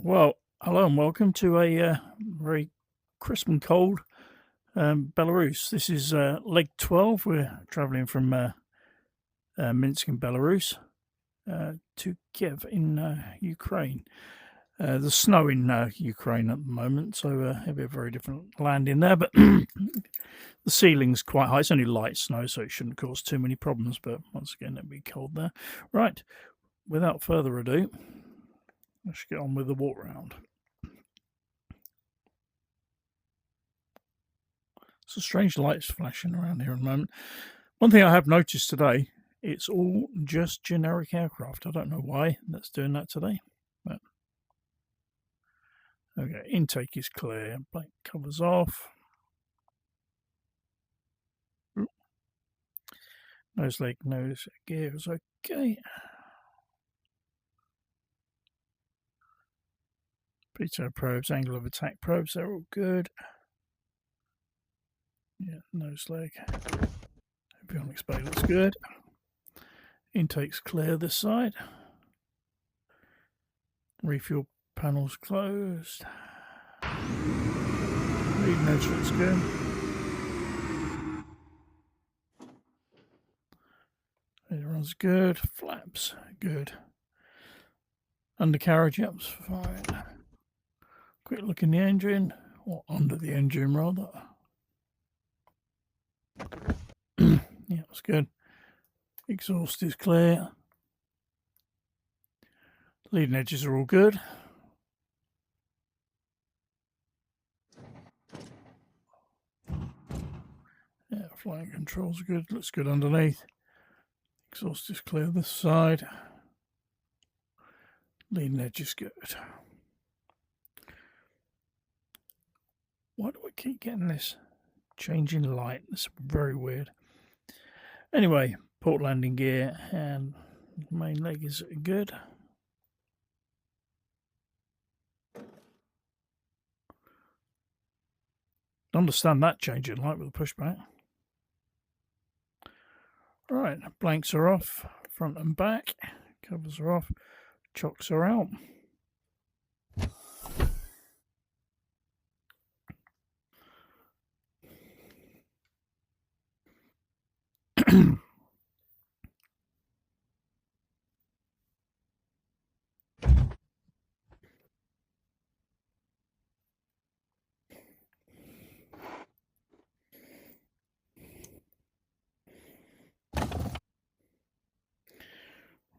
Well, hello and welcome to a very crisp and cold Belarus. This is leg 12. We're traveling from Minsk in Belarus to Kyiv in Ukraine. There's snow in Ukraine at the moment, so it'll be a very different landing there, but the ceiling's quite high. It's only light snow, so it shouldn't cause too many problems, but once again, it'll be cold there. Right, without further ado, let's get on with the walk round. So strange lights flashing around here at the moment. One thing I have noticed today, it's all just generic aircraft. I don't know why that's doing that today. But okay, intake is clear. Blank covers off. Nose leg, nose gear is okay. Pitot probes, angle of attack probes, they're all good. Yeah, nose leg. Avionics bay looks good. Intake's clear this side. Refuel panels closed. Lead nose looks good. Everyone's good. Flaps, good. Undercarriage, yep, fine. Quick look in the engine, or under the engine rather. Yeah, that's good. Exhaust is clear. Leading edges are all good. Yeah, flying controls are good. Looks good underneath. Exhaust is clear this side. Leading edge is good. Why do I keep getting this changing light? It's very weird. Anyway, port landing gear and main leg is good. Understand that changing light with a pushback. Right, blanks are off, front and back, covers are off, chocks are out.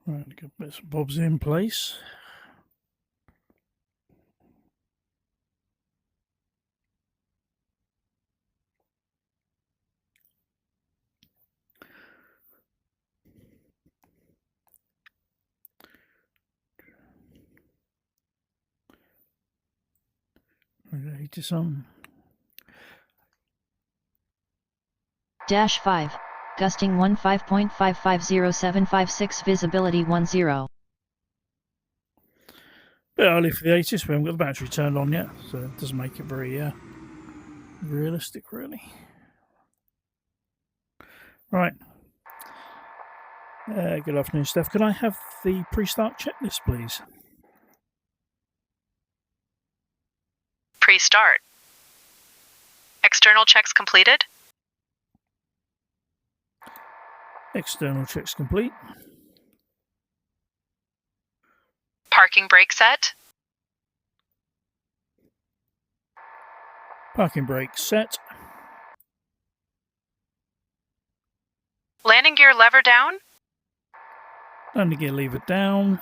Right, get bits and bobs in place. Ready to some. Dash 5, gusting 15.550756, visibility 10. Bit early for the 80s, we haven't got the battery turned on yet, so it doesn't make it very realistic, really. Right. Good afternoon, Steph. Could I have the pre-start checklist, please? Pre-start. External checks completed. External checks complete. Parking brake set. Parking brake set. Landing gear lever down. Landing gear lever down.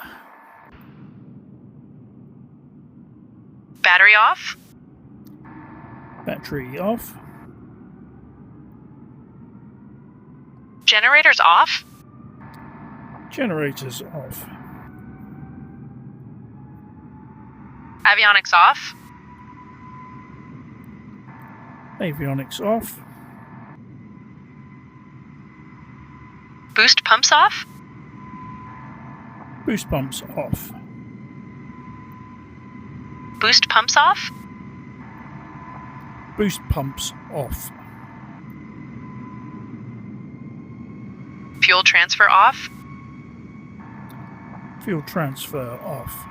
Battery off. Battery off. Generators off. Generators off. Avionics off. Avionics off. Boost pumps off. Boost pumps off. Boost pumps off. Boost pumps off. Fuel transfer off. Fuel transfer off.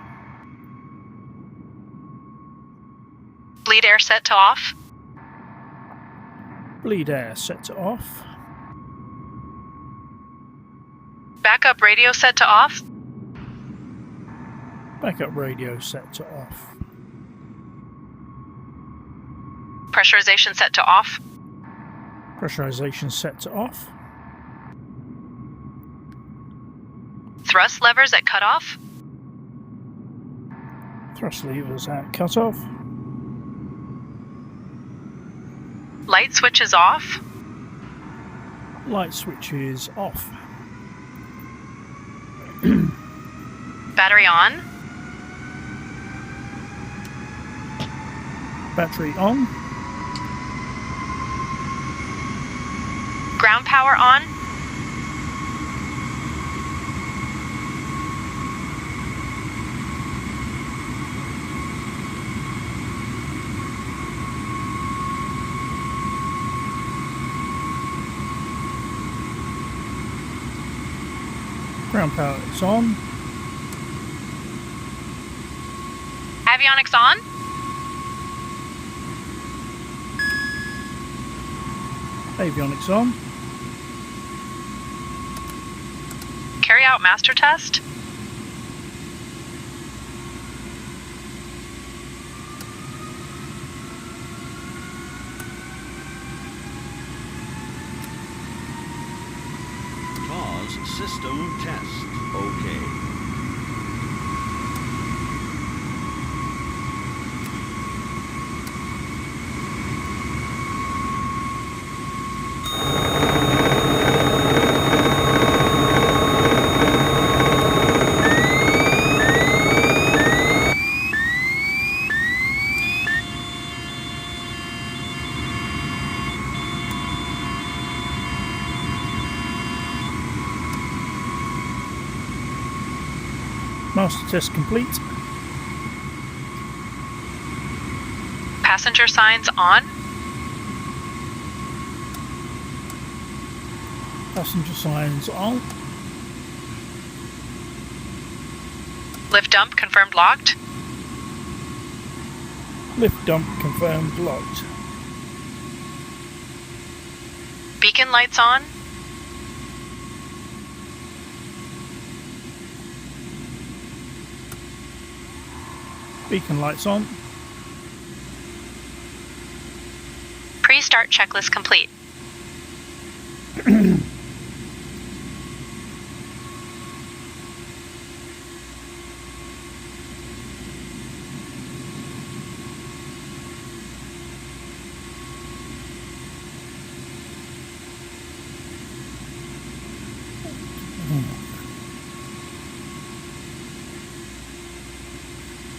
Bleed air set to off. Bleed air set to off. Backup radio set to off. Backup radio set to off. Pressurization set to off. Pressurization set to off. Thrust levers at cutoff. Thrust levers at cutoff. Light switches off. Light switches off. Battery on. Battery on. Ground power on. Ground power is on. Avionics on. Avionics on. Carry out master test. TAWS system test. Okay. Master test complete. Passenger signs on. Passenger signs on. Lift dump confirmed locked. Lift dump confirmed locked. Beacon lights on. Beacon lights on. Pre-start checklist complete.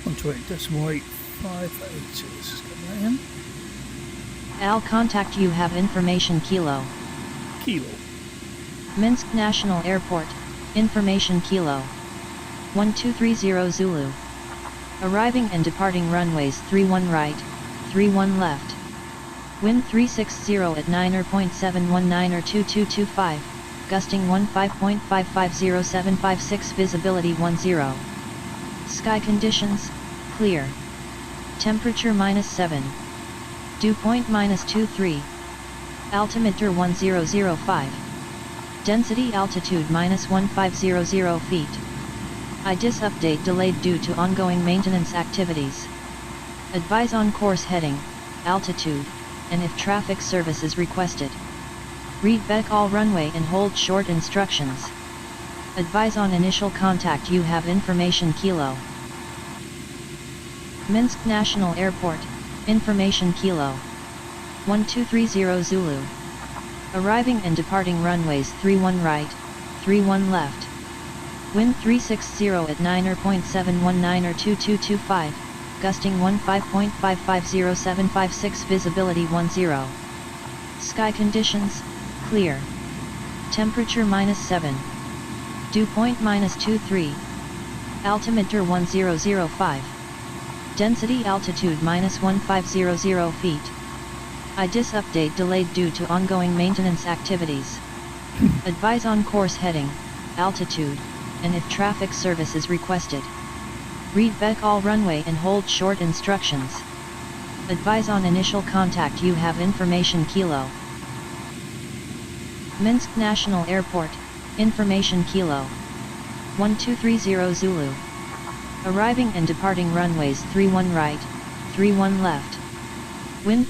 One to 8.858. Let's get that in. Al contact you have information Kilo. Kilo. Minsk National Airport, information Kilo. 1230 Zulu. Arriving and departing runways 31 right, 31 left. Wind 360 at 9.719 or 2225, gusting 15.5507556, visibility 10. Sky conditions, clear. Temperature -7. Dew point -23. Altimeter 1005. Density altitude -1500 feet. IDIS update delayed due to ongoing maintenance activities. Advise on course heading, altitude, and if traffic service is requested. Read back all runway and hold short instructions. Advise on initial contact you have information Kilo. Minsk National Airport, information Kilo. 1230 Zulu. Arriving and departing runways 31 right, 31 left. Wind 360 at 9.719 or 2225, gusting 15.5507556, visibility 10. Sky conditions, clear. Temperature -7. Dew point -23. Altimeter 1005. Density altitude -1500 feet. IDIS update delayed due to ongoing maintenance activities. Advise on course heading, altitude, and if traffic service is requested. Read back all runway and hold short instructions. Advise on initial contact. You have information. Kilo. Minsk National Airport, information Kilo 1230 Zulu. Arriving and departing runways 31 right, 31 left. Wind.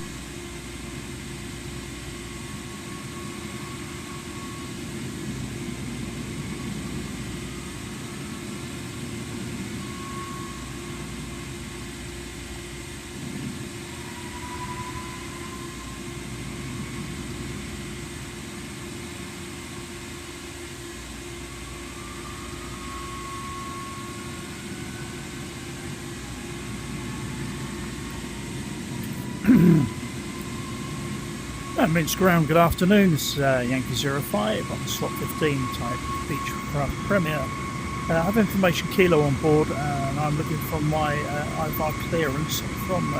Minsk ground, good afternoon. This is Yankee 05 on slot 15 type Beechcraft Premier. I have information Kilo on board and I'm looking for my IVAR clearance from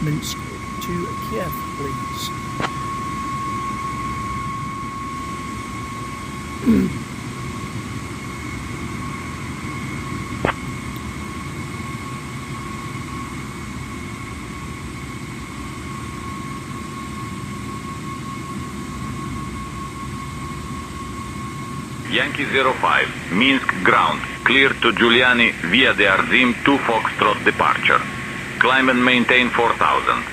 Minsk to Kyiv, please. Yankee 05, Minsk ground, clear to Giuliani via the Arzim 2 Foxtrot departure. Climb and maintain 4000.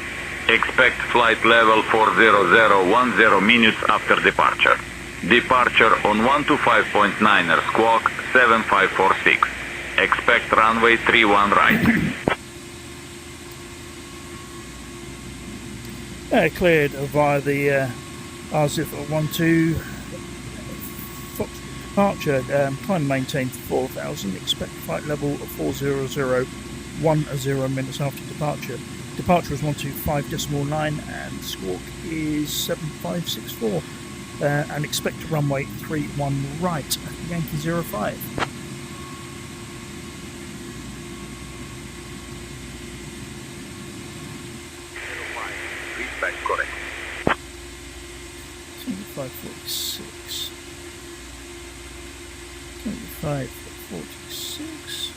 Expect flight level 40010 minutes after departure. Departure on 125.9er squawk 7546. Expect runway 31 right. Cleared via the RZIF 12 departure, climb and maintain 4000, expect flight level of 40010 minutes after departure. Departure is 125.9 and squawk is 7564 and expect runway 31 right, Yankee 05. Feedback correct. 7546. 7546.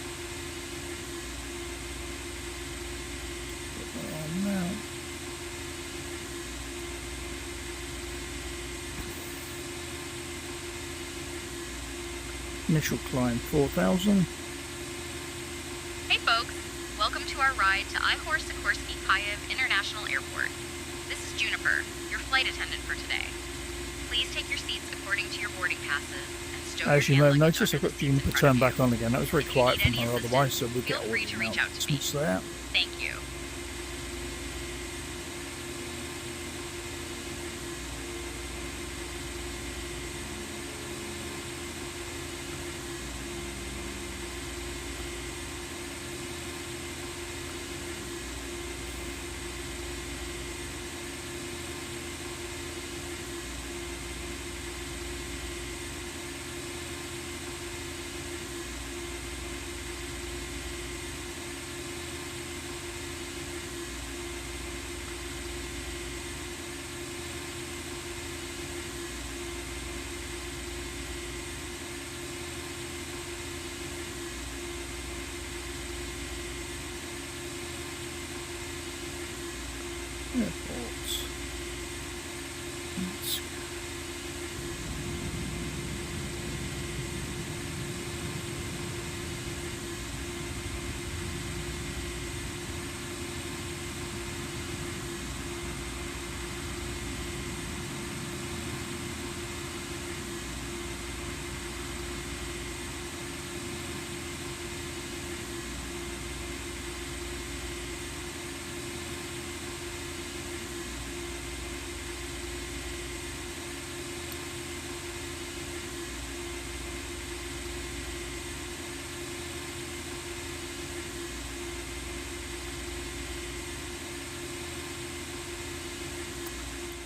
Put that on now. Initial climb 4000. Hey folks, welcome to our ride to Ihor Sikorsky Kyiv International Airport. This is Juniper, your flight attendant for today. Please take your seats according to your boarding passes and stow As you your may hand have luggage noticed, I've under got the seats in Juniper front turned of back you. on again. That was very If you quiet need from any her assistance, otherwise, so we'll feel get all free to the reach out to me. announcements there. Thank you. Airports. Minsk.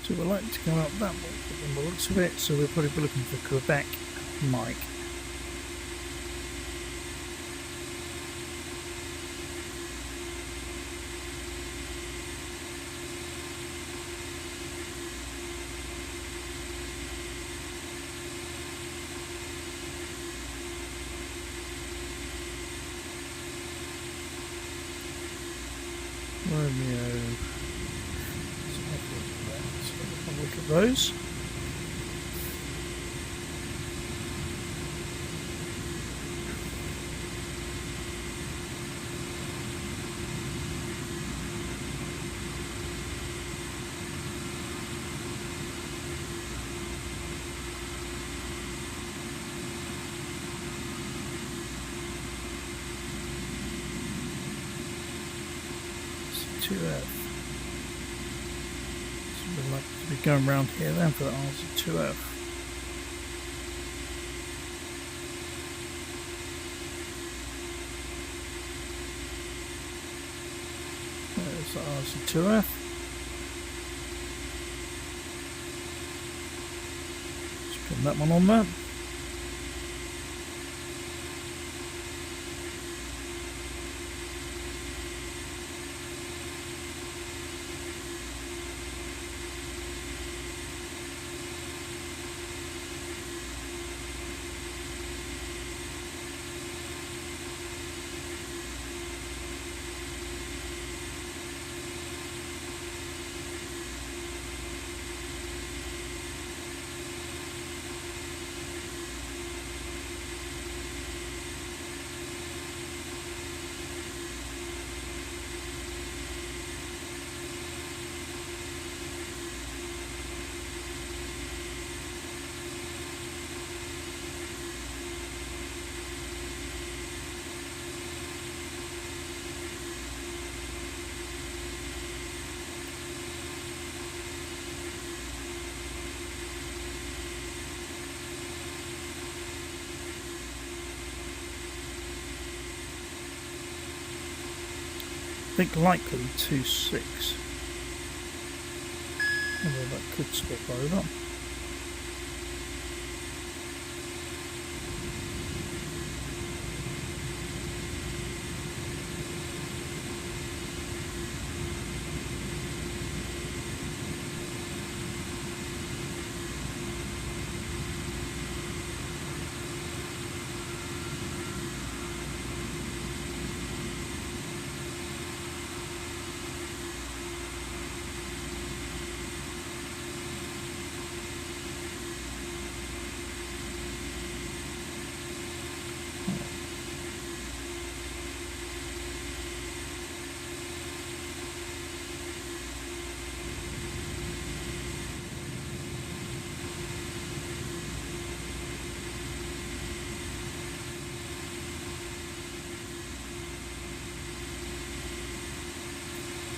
So we'd like to go up that way, but then the looks of it, so we'll probably be looking for Quebec, Mike. Romeo. look at those. It's 2F. So we'd like to be going around here then for the RZ2F. There's the RZ2F. Let's pin that one on there. I think likely 2.6. Although that could swap over.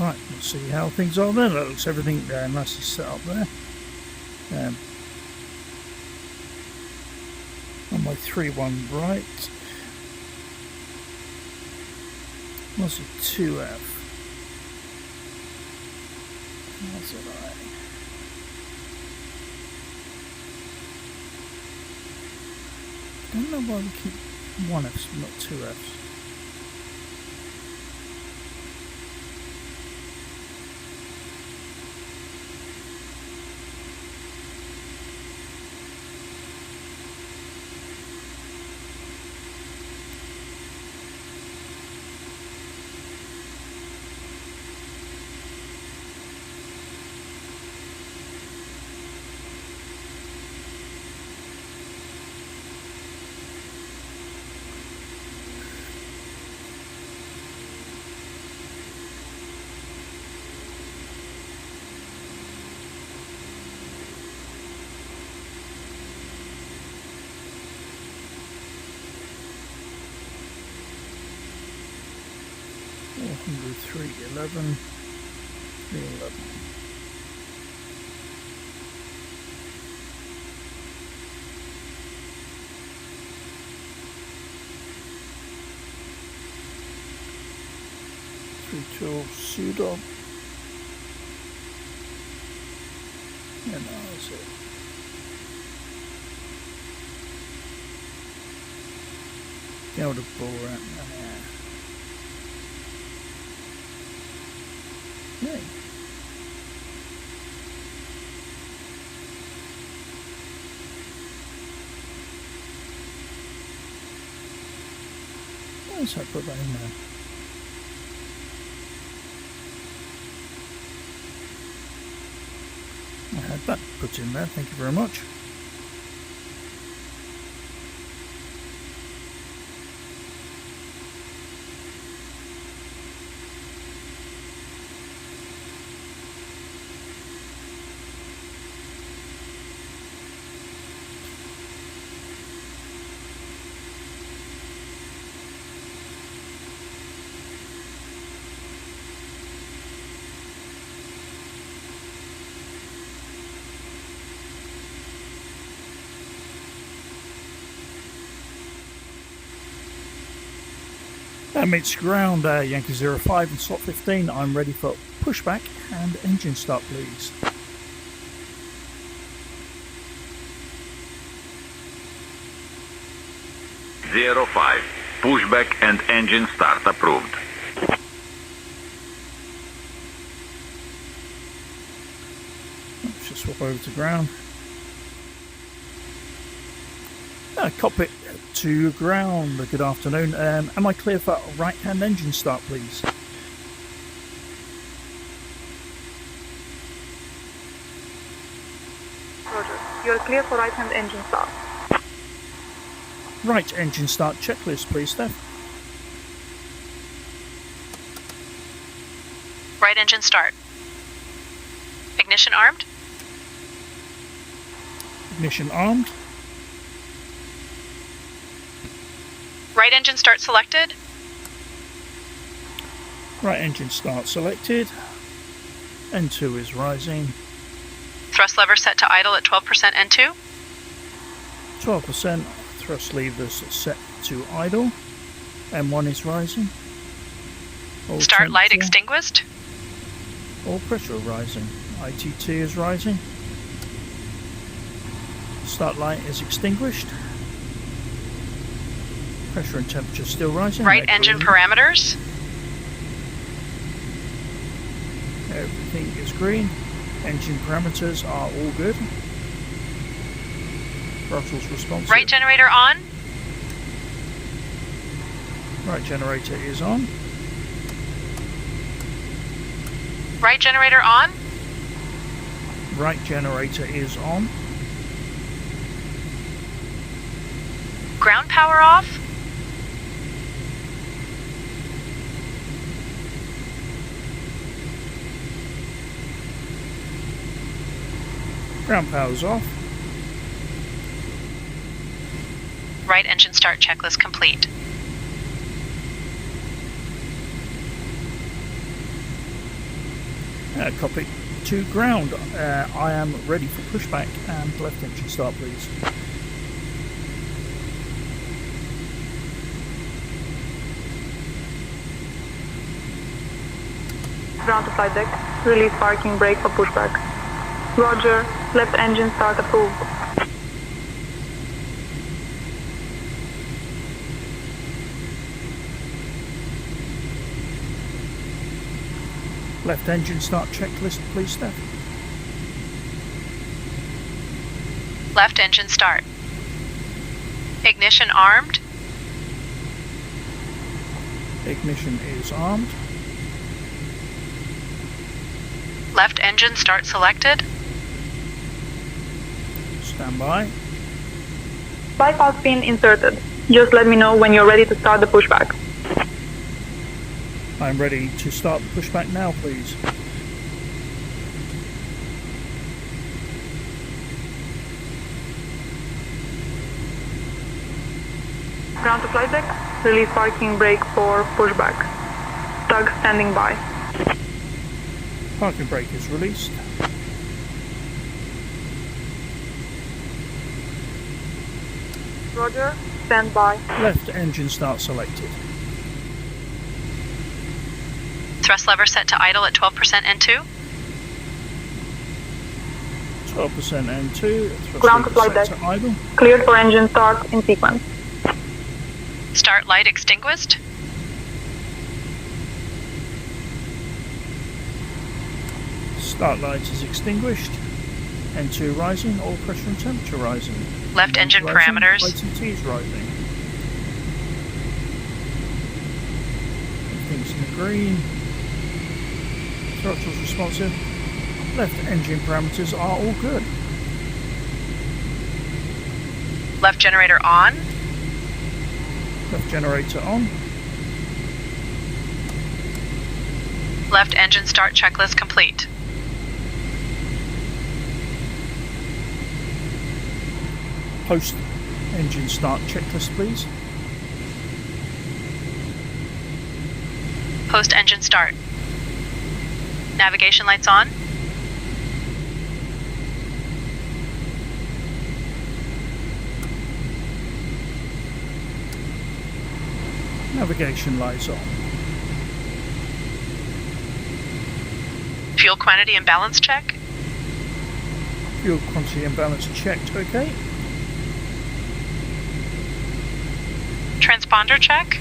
Right, let's see how things are there. That looks everything nicely set up there. On my 3-1 right. What's a 2F? That's it, right. I don't know why we keep 1Fs, not 2Fs. Hundred 311 311. Pseudo. And that's it. Get out of ball right now. Okay. Let's put that in there. I had that put in there. Thank you very much. Minsk ground, Yankee 05 and slot 15. I'm ready for pushback and engine start, please. Zero 05. Pushback and engine start approved. Let's just swap over to ground. Cockpit to ground. Good afternoon. Am I clear for right-hand engine start, please? Roger. You're clear for right-hand engine start. Right engine start checklist, please, Steph. Right engine start. Ignition armed. Ignition armed. Right engine start selected. Right engine start selected. N2 is rising. Thrust lever set to idle at 12% N2. 12%. Thrust levers set to idle. M1 is rising. All Start light temperature, extinguished. all pressure rising. ITT is rising. Start light is extinguished. Pressure and temperature still rising. Right They're engine green. parameters. Everything is green. Engine parameters are all good. Throttle's responsive. Right generator on. Right generator is on. Right generator on. Right generator is on. Ground power off. Ground power's off. Right engine start checklist complete. Copy to ground. I am ready for pushback and left engine start, please. Ground to flight deck. Release parking brake for pushback. Roger. Left engine start approved. Left engine start checklist, please, Steph. Left engine start. Ignition armed. Ignition is armed. Left engine start selected. Stand by. Bypass pin inserted. Just let me know when you're ready to start the pushback. I'm ready to start the pushback now, please. Ground to flight deck. Release parking brake for pushback. Tug standing by. Parking brake is released. Roger. Stand by. Left engine start selected. Thrust lever set to idle at 12% N2. 12% N2. Thrust Ground to lever flight set deck. to idle. Cleared for engine start in sequence. Start light extinguished. Start light is extinguished. N2 rising. All pressure and temperature rising. Left engine Rising. parameters. ITT is rising. Everything's in the green. Throttle's responsive. Left engine parameters are all good. Left generator on. Left generator on. Left engine start checklist complete. Post engine start checklist, please. Post engine start. Navigation lights on. Navigation lights on. Fuel quantity and balance check. Fuel quantity and balance checked, okay. Transponder check.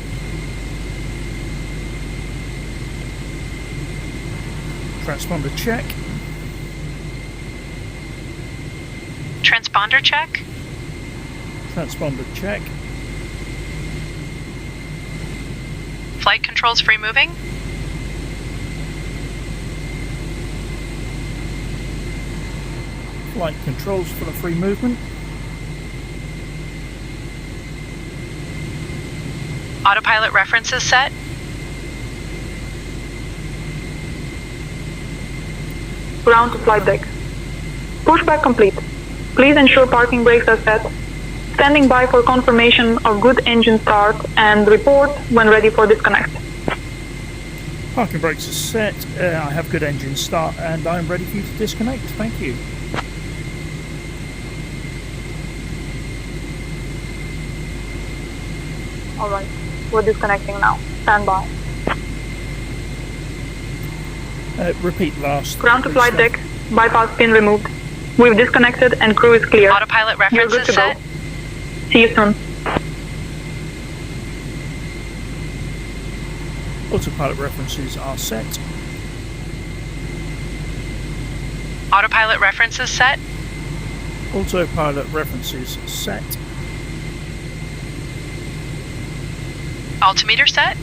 Transponder check. Transponder check. Transponder check. Flight controls free moving. Flight controls for the free movement. Autopilot references set. Ground to flight deck. Pushback complete. Please ensure parking brakes are set. Standing by for confirmation of good engine start and report when ready for disconnect. Parking brakes are set. I have good engine start and I'm ready for you to disconnect. Thank you. Alright, we're disconnecting now. Stand by. Repeat last. Ground to flight deck. Bypass pin removed. We've disconnected and crew is clear. Autopilot You're good references to set. go. See you soon. Autopilot references are set. Autopilot references set. Autopilot references set. Altimeter set.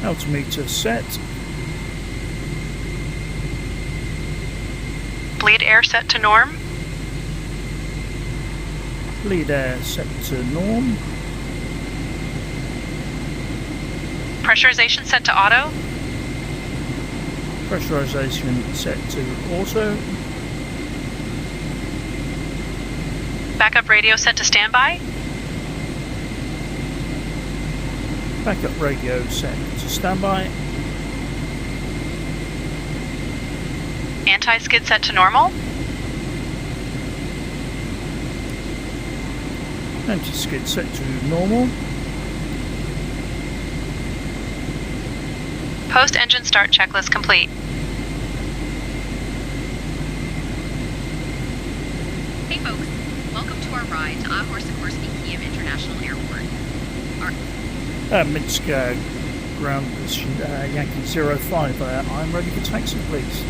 Altimeter set. Bleed air set to norm. Bleed air set to norm. Pressurization set to auto. Pressurization set to auto. Backup radio set to standby. Backup radio set to standby. Anti-skid set to normal. Anti-skid set to normal. Post-engine start checklist complete. Hey folks, welcome to our ride to Kyiv International Airport. Minsk ground position Yankee 05. I'm ready for taxi, please.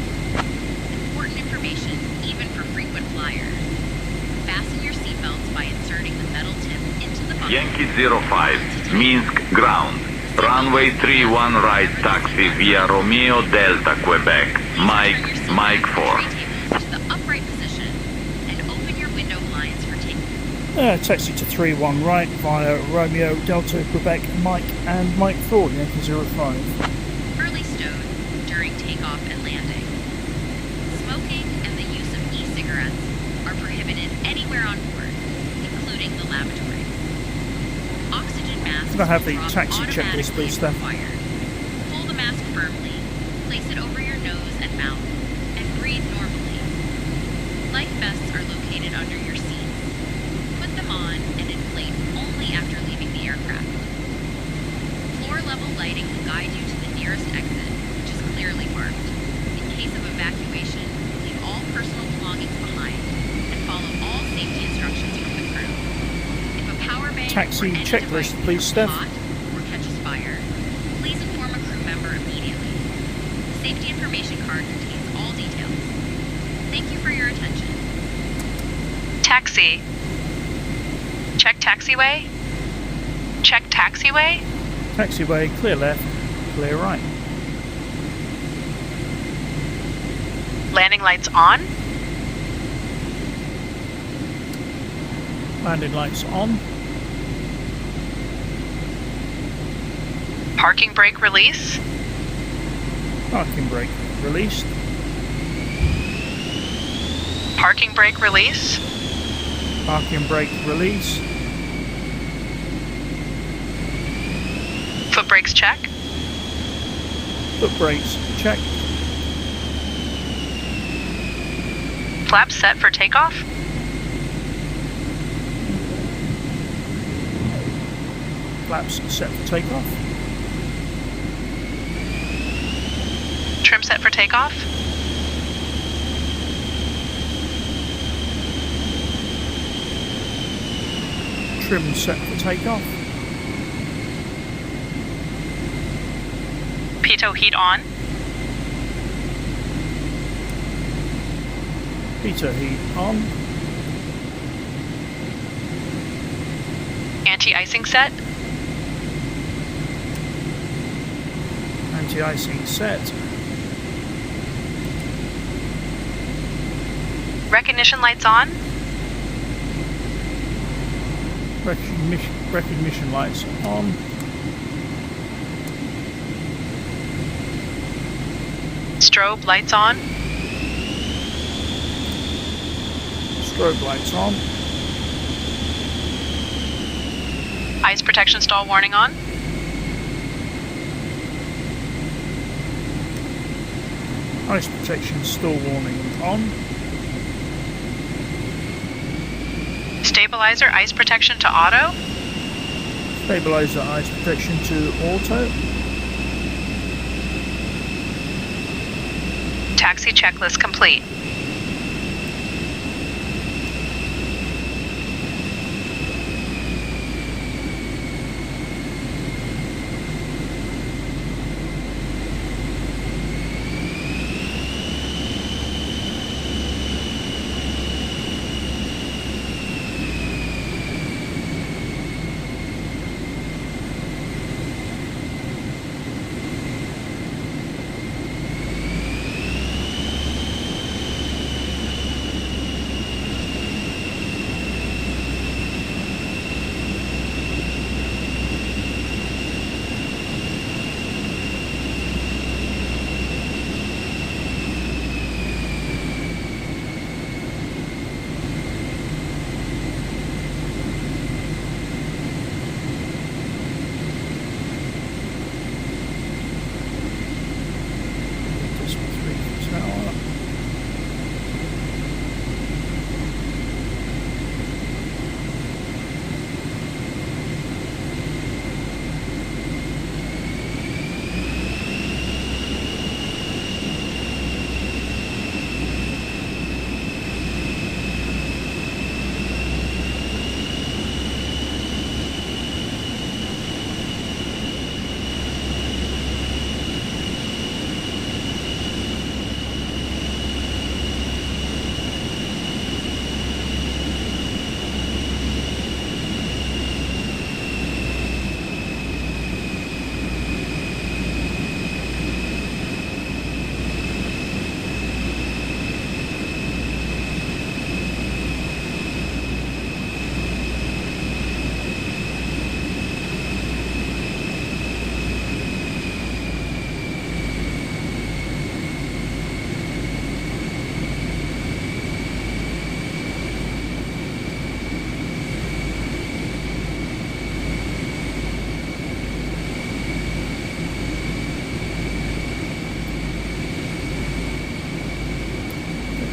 Important information, even for frequent flyers. Fasten your seatbelts by inserting the metal tip into the buckle. Yankee 05, Minsk ground. Runway 31 right taxi via Romeo Delta, Quebec. Mike 4. To the upright position and open your window blinds for takeoff. Taxi to 31 right via Romeo Delta, Quebec, Mike and Mike 4, Yankee 05. Early stowed during takeoff and landing. Smoking and the use of e-cigarettes are prohibited anywhere on board, including the lavatory. Oxygen masks Can I have the will drop taxi checklist, please, automatically if Steph? required. Pull the mask firmly, place it over your nose and mouth, and breathe normally. Life vests are located under your seats. Put them on and inflate only after leaving the aircraft. Floor-level lighting will guide you to the nearest exit, which is clearly marked. In case of evacuation, leave all personal belongings behind and follow all safety instructions from the crew. If a power bank Taxi or any checklist, device please, becomes Steph. hot or catches fire, please inform a crew member immediately. The safety information card contains all details. Thank you for your attention. Taxi. Check taxiway. Check taxiway. Taxiway, clear left, clear right. Landing lights on. Landing lights on. Parking brake release. Parking brake released. Parking brake release. Parking brake release. Foot brakes check. Foot brakes check. Flaps set for takeoff. Flaps set for takeoff. Trim set for takeoff. Trim set for takeoff. Pitot heat on. Pitot heat on. Anti-icing set. Anti-icing set. Recognition lights on. Recognition lights on. Strobe lights on. Strobe lights on. Ice protection stall warning on. Ice protection stall warning on. Stabilizer ice protection to auto. Stabilizer ice protection to auto. Taxi checklist complete.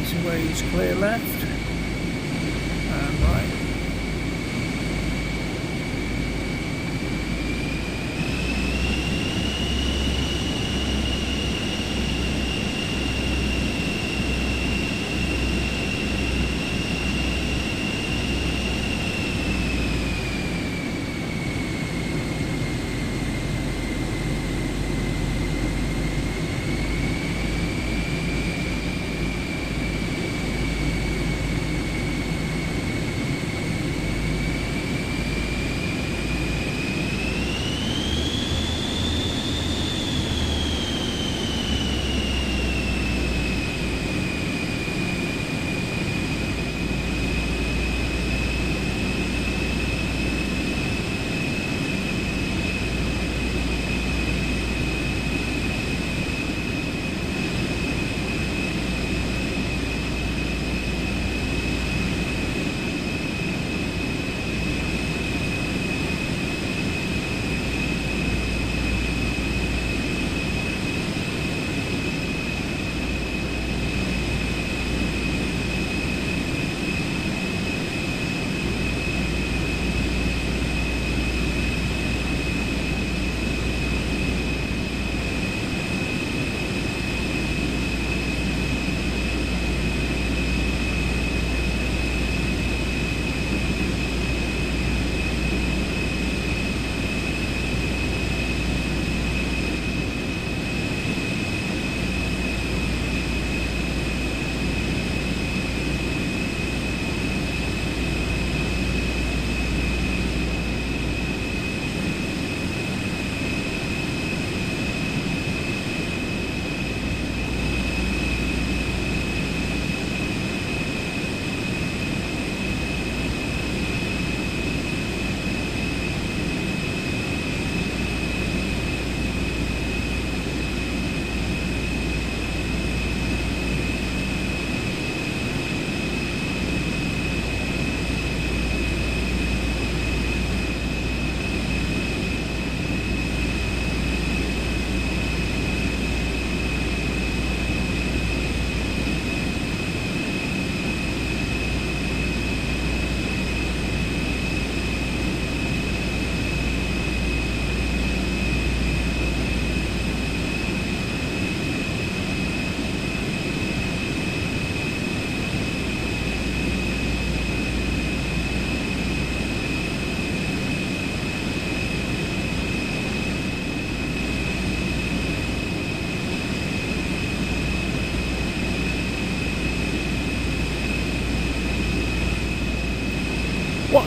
Taxiways clear left and right.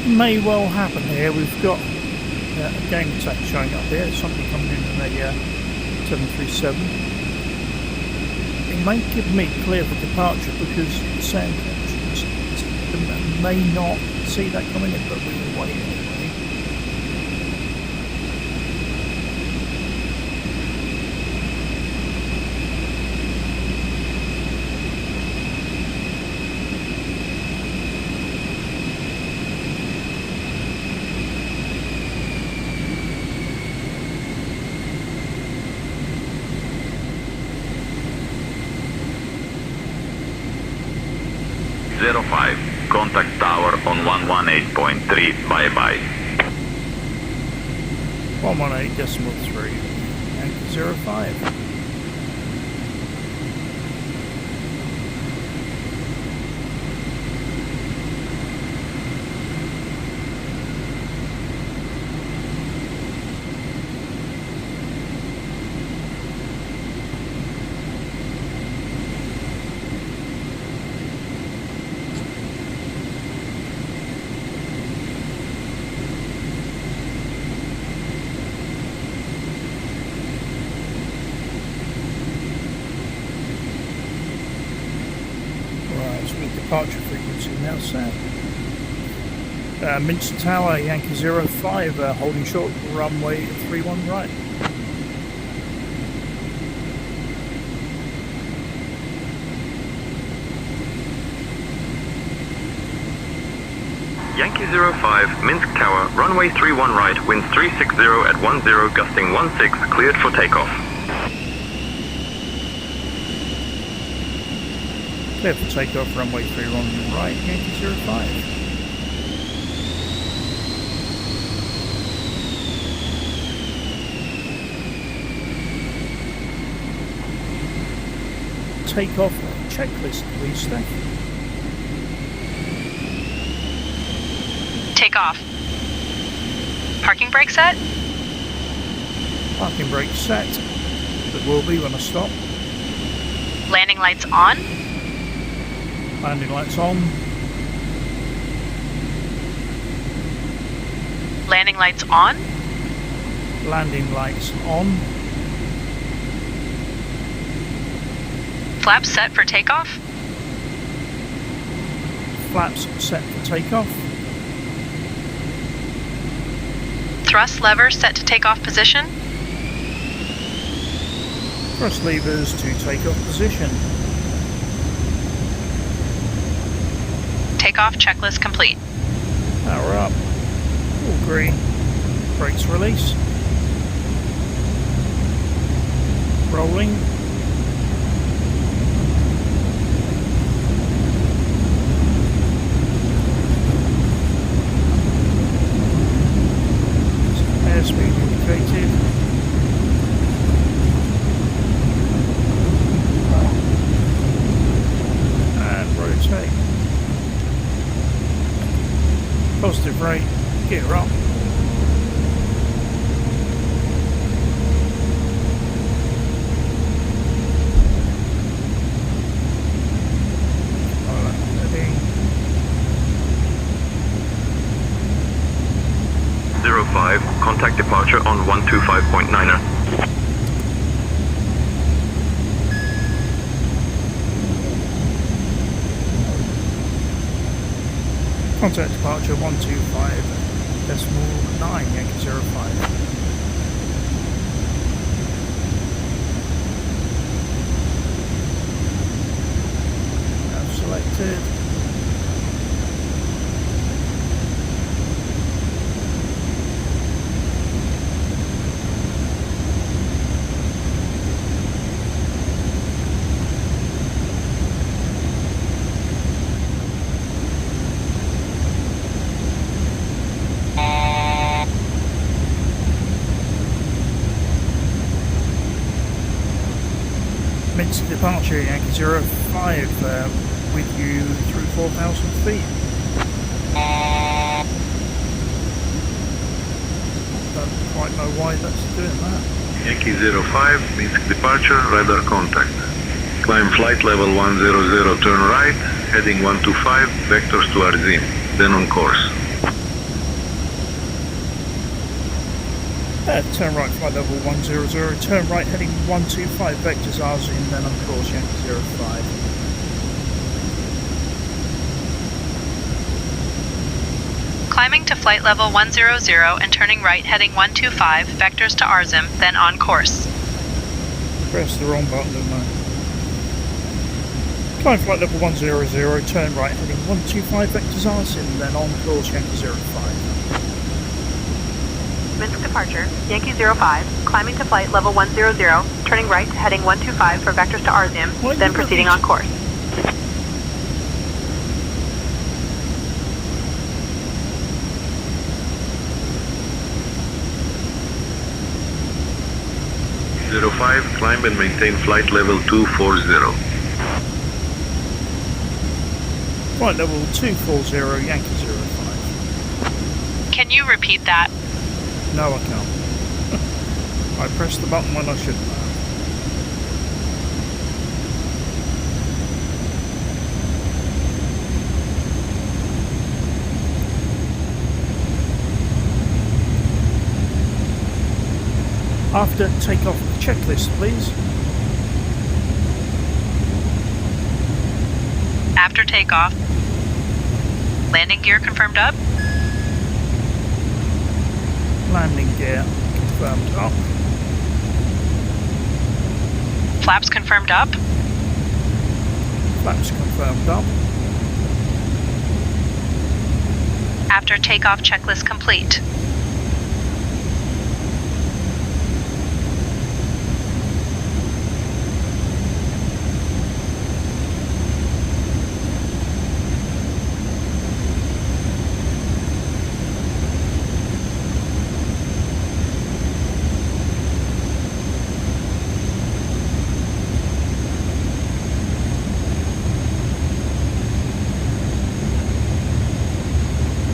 may well happen here. We've got a game attack showing up here. Somebody coming in a 737. It may give me clear for departure because SayIntentionsAI may not see that coming in, but we will wait anyway. Contact tower on 118.3, bye-bye. 118.3, Yankee 05. Departure frequency now set. Minsk Tower, Yankee 05, holding short, runway 31 right. Yankee 05, Minsk Tower, runway 31 right, winds 360 at 10, gusting 16, cleared for takeoff. Clear for takeoff, runway 31 right, Yankee 05. Takeoff checklist, please, Steph. Takeoff. Parking brake set? Parking brake set. It will be when I stop. Landing lights on? Landing lights on. Landing lights on? Landing lights on. Flaps set for takeoff? Flaps set for takeoff. Thrust lever set to takeoff position? Thrust levers to takeoff position. Takeoff checklist complete. Power up. All green. Brakes release. Rolling. Airspeed indicated. And rotate. Positive rate, gear up. Heading. 05, contact departure on 125.9er. Contact departure 125.9, Yankee 05. Now selected. Minsk departure, Yankee 05, with you through 4,000 feet. Don't quite know why that's doing that. Yankee 05, Minsk departure, radar contact. Climb flight level 100, turn right, heading 125, vectors to Arzim, then on course. Turn right, flight level 100, turn right, heading 125, vectors RZIM, then on course, Yankee 05. Climbing to flight level 100 and turning right, heading 125, vectors to RZIM, then on course. Pressed the wrong button, didn't I? Climb flight level 100, turn right, heading 125, vectors RZIM, then on course, Yankee 05. Minsk departure, Yankee 05, climbing to flight level 100, turning right, heading 125 for vectors to RZIM, then proceeding on course. Zero 05, climb and maintain flight level 240. Flight level 240, Yankee 05. Can you repeat that? No, I can't. I pressed the button when I shouldn't have. After takeoff checklist, please. After takeoff. Landing gear confirmed up. Landing gear confirmed up. Flaps confirmed up. Flaps confirmed up. After takeoff checklist complete.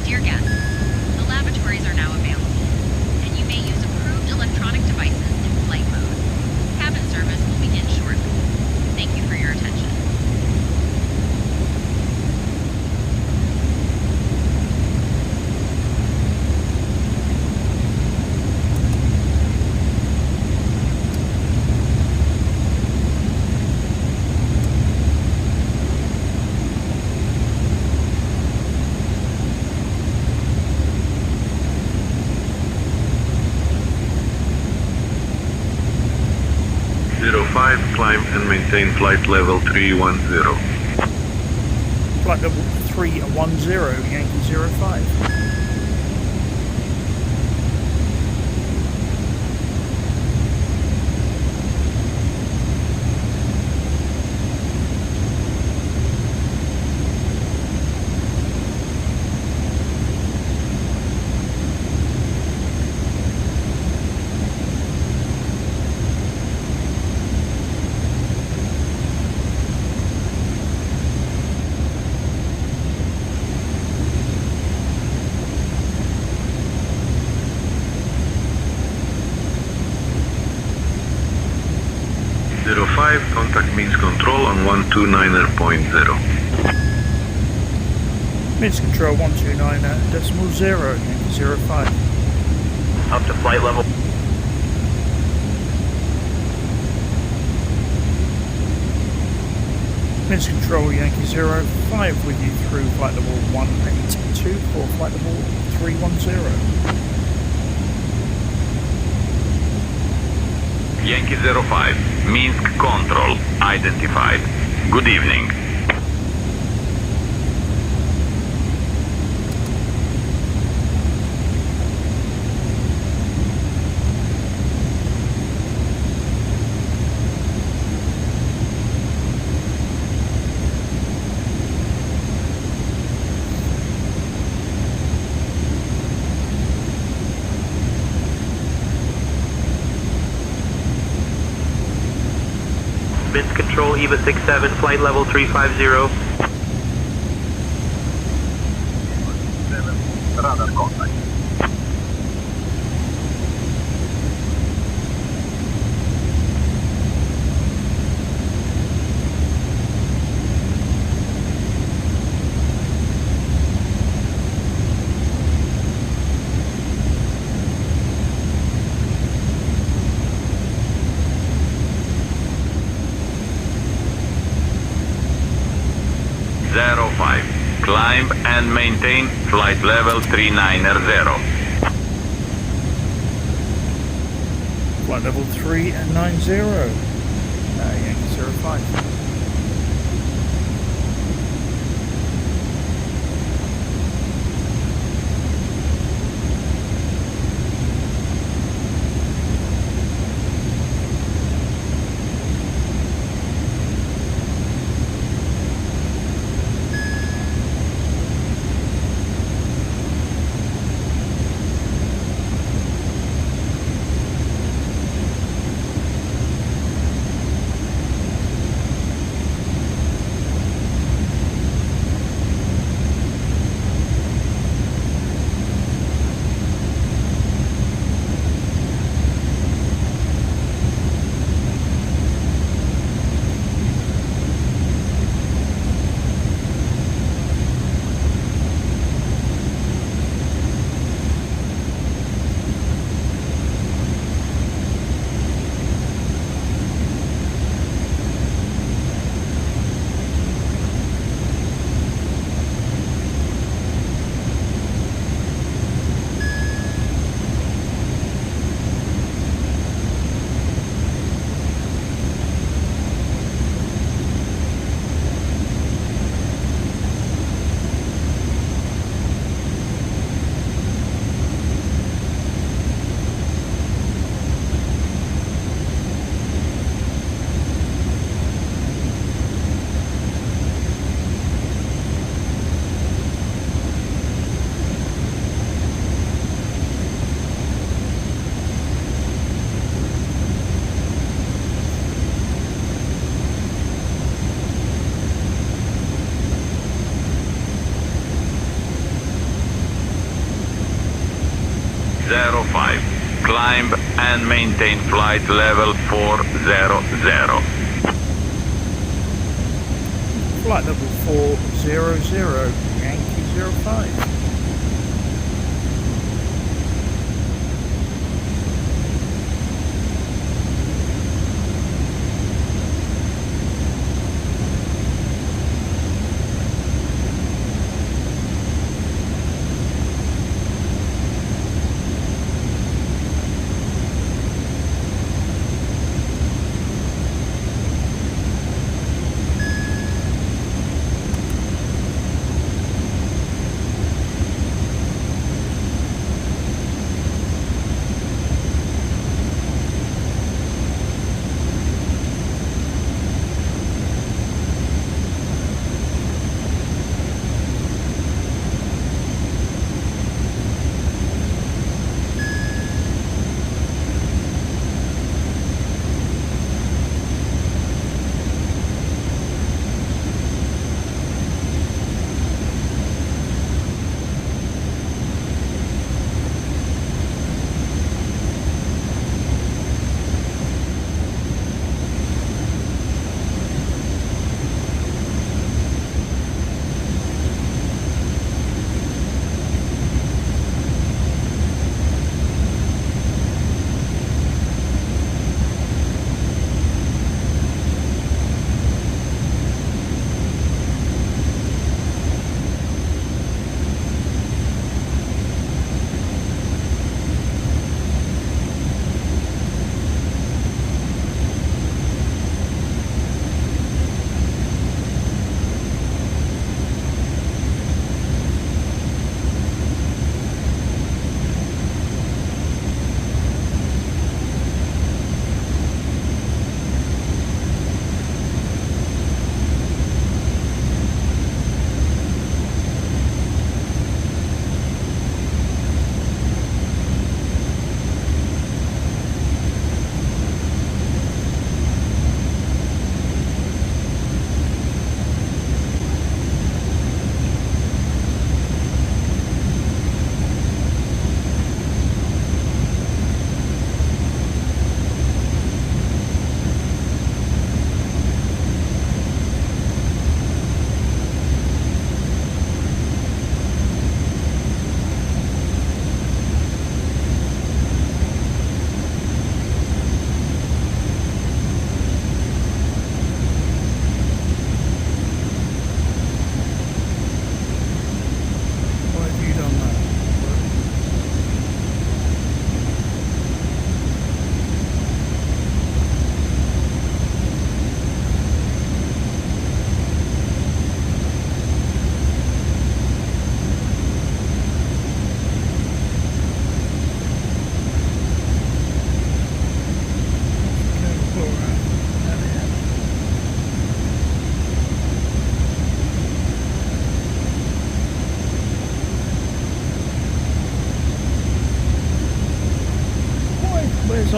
Dear guests, the lavatories are now available, and you may use approved electronic devices in flight mode. Cabin service will begin shortly. Thank you for your attention. Zero 05, climb and maintain flight level 310. Flight level 310, Yankee 05. Zero 05, contact Minsk control on 129.0. Minsk control 129.0, Yankee 05. Up to flight level. Minsk control Yankee 05 with you through flight level 182 for flight level 310. Yankee 05, Minsk control identified. Good evening. Minsk control, EVA 67, flight level 350. Radar contact. Climb and maintain flight level 390. Flight level 390. Yankee 05. Climb and maintain flight level 400. Flight level 400, Yankee 05.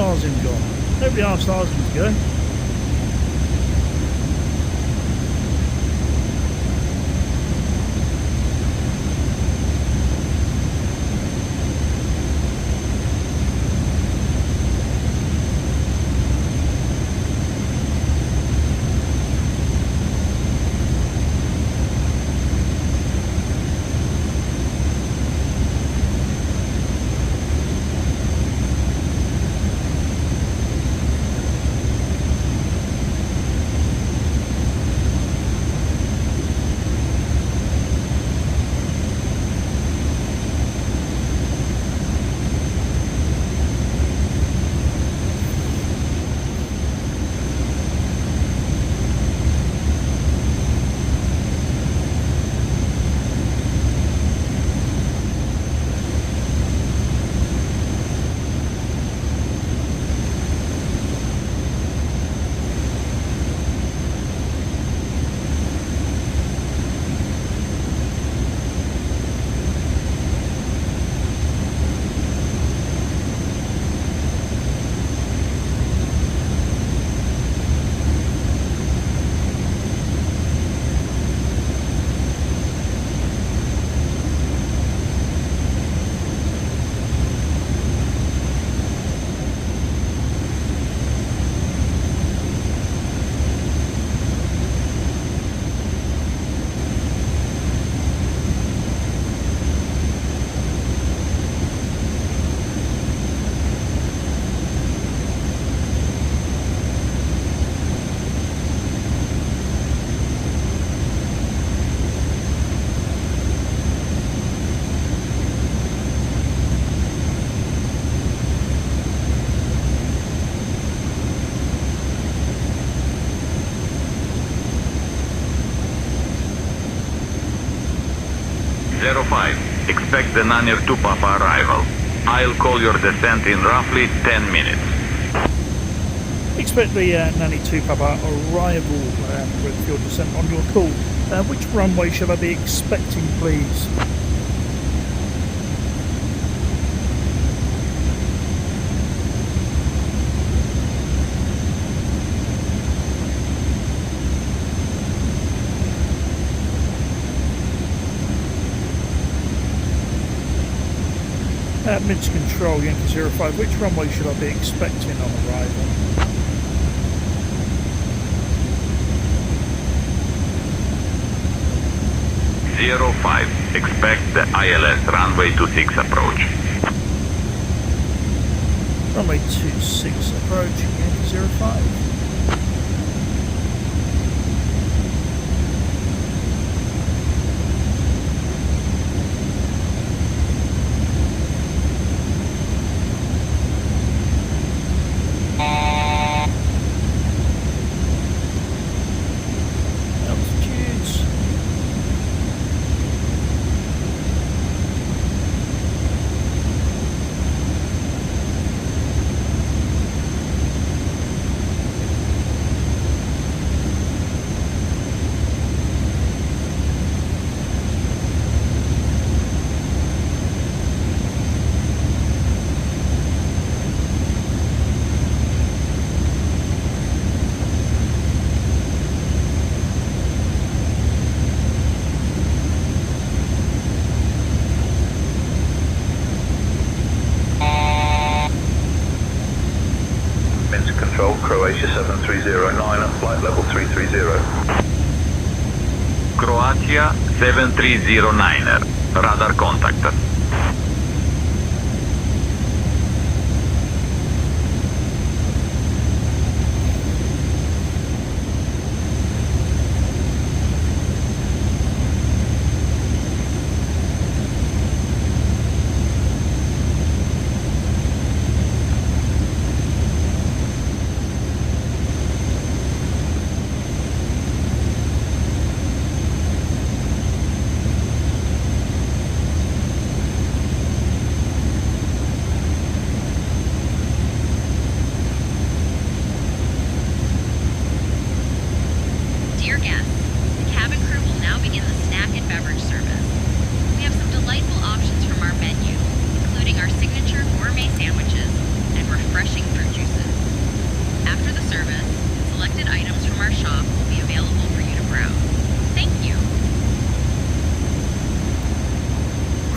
Arzim gone? Nobody asked Arzim to go. 05. Expect the Nanir 2 Papa arrival. I'll call your descent in roughly 10 minutes. Expect the Nanny 2 Papa arrival with your descent on your call. Which runway should I be expecting, please? Minsk Control, Yankee 05, which runway should I be expecting on arrival? Zero 05, expect the ILS runway 26 approach. Runway 26 approach, Yankee 05. Croatia 7309 at flight level 330. Croatia 7309er, radar contact.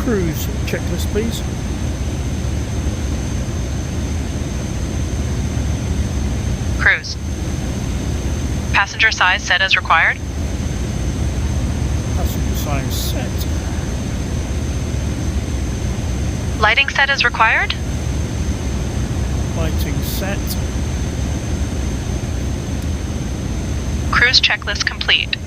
cruise checklist, please. Cruise. Passenger size set as required. Passenger size set. Lighting set as required. Lighting set. Cruise checklist complete.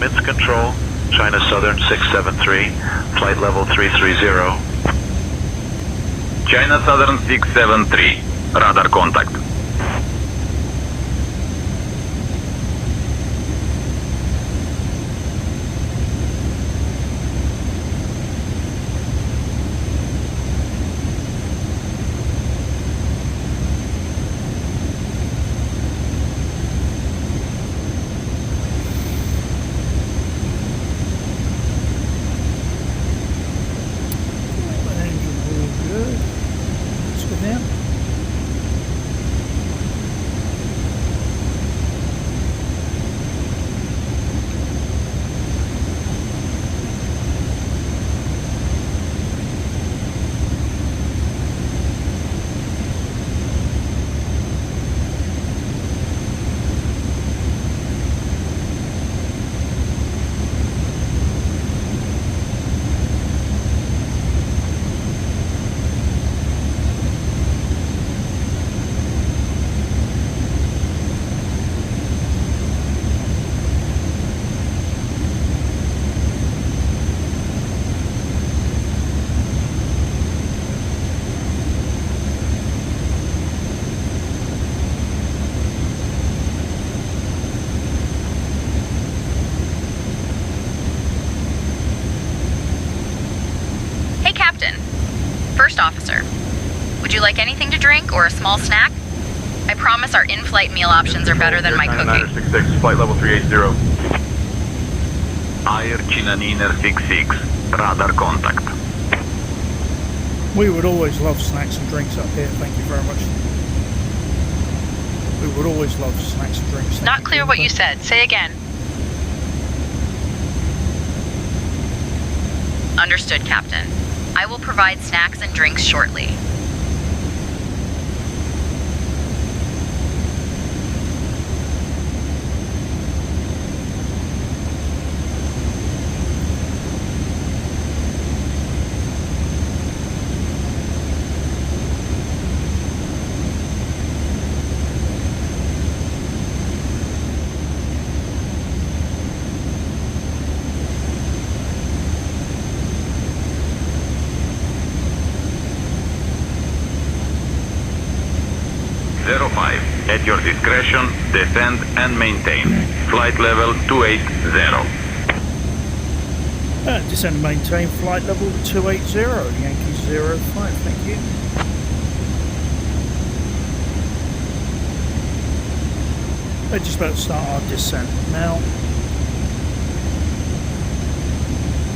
Minsk Control, China Southern 673, flight level 330. China Southern 673, radar contact. Captain. First Officer, would you like anything to drink or a small snack? I promise our in-flight meal options are better than my cooking. 66, flight level 380. Air China Niner 66, radar contact. We would always love snacks and drinks up here. Thank you very much. We would always love snacks and drinks. Not clear what you said. Say again. Understood, Captain. I will provide snacks and drinks shortly. At your discretion, descend and maintain. Flight level 280. Descend and maintain flight level 280, Yankee 05, thank you. We're just about to start our descent now.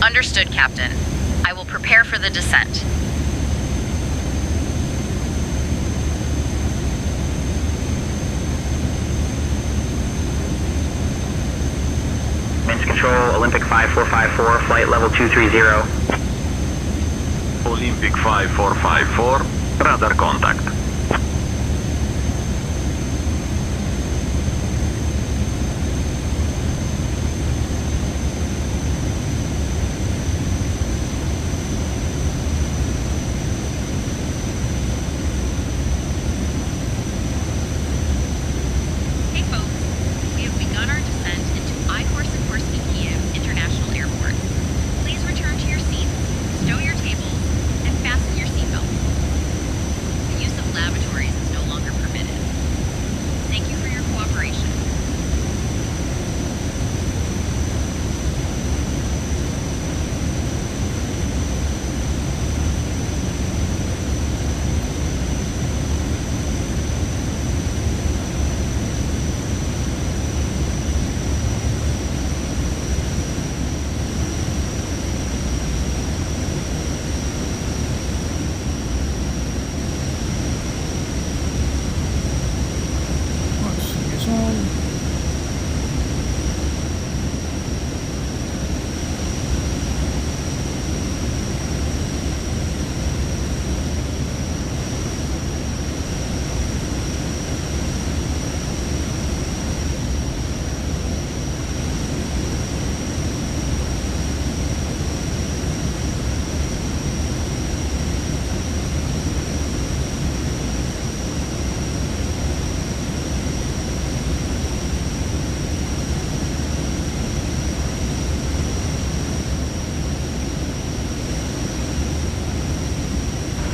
Understood, Captain. I will prepare for the descent. Minsk Control, Olympic 5454, flight level 230. Olympic 5454, radar contact. Hey folks, we have begun our descent into Kyiv International Airport. Please return to your seats, stow your tables, and fasten your seatbelts. The use of lavatories is no longer permitted. Thank you for your cooperation.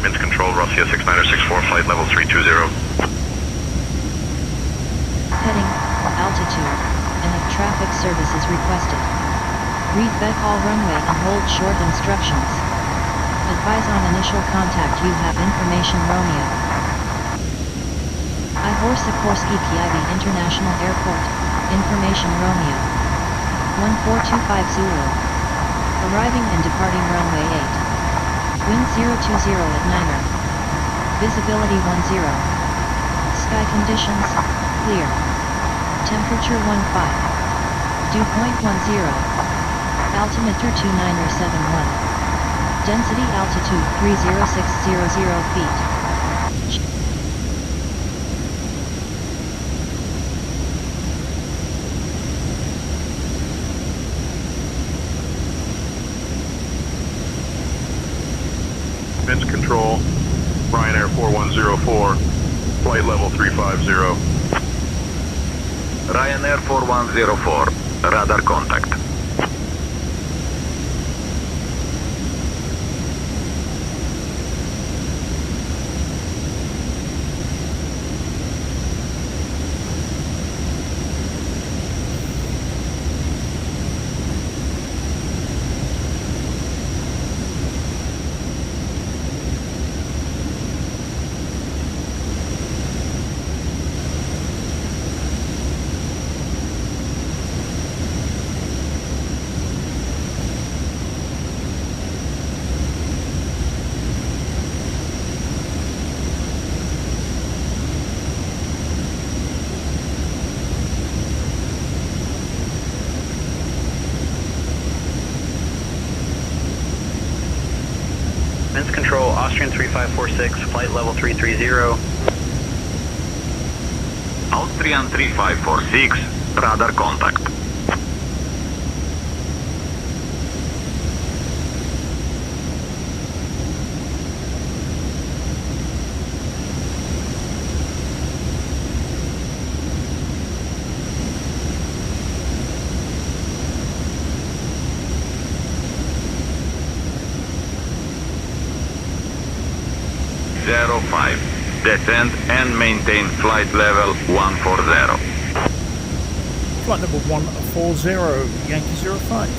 Minsk Control, Russia 6964, flight level 320. Heading, altitude, and if traffic service is requested. Read all runway and hold short instructions. Advise on initial contact you have information Romeo. Sikorsky Kyiv International Airport, information Romeo. 1425 Zulu. Arriving and departing runway 8. Wind 020 at Niner. Visibility 10. Sky conditions, clear. Temperature 15. Dew point 10. Altimeter 2971. Density altitude 30600 feet. Minsk Control, Ryanair 4104, flight level 350. Ryanair 4104, radar contact. Control, Austrian 3546, flight level 330. Austrian 3546, radar contact. Zero 5. Descend and maintain flight level 140. Flight level 140, Yankee 05.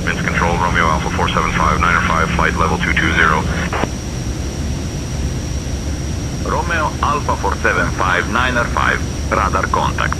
Minsk Control, Romeo Alpha 475, flight level 220. Romeo Alpha 475, radar contact.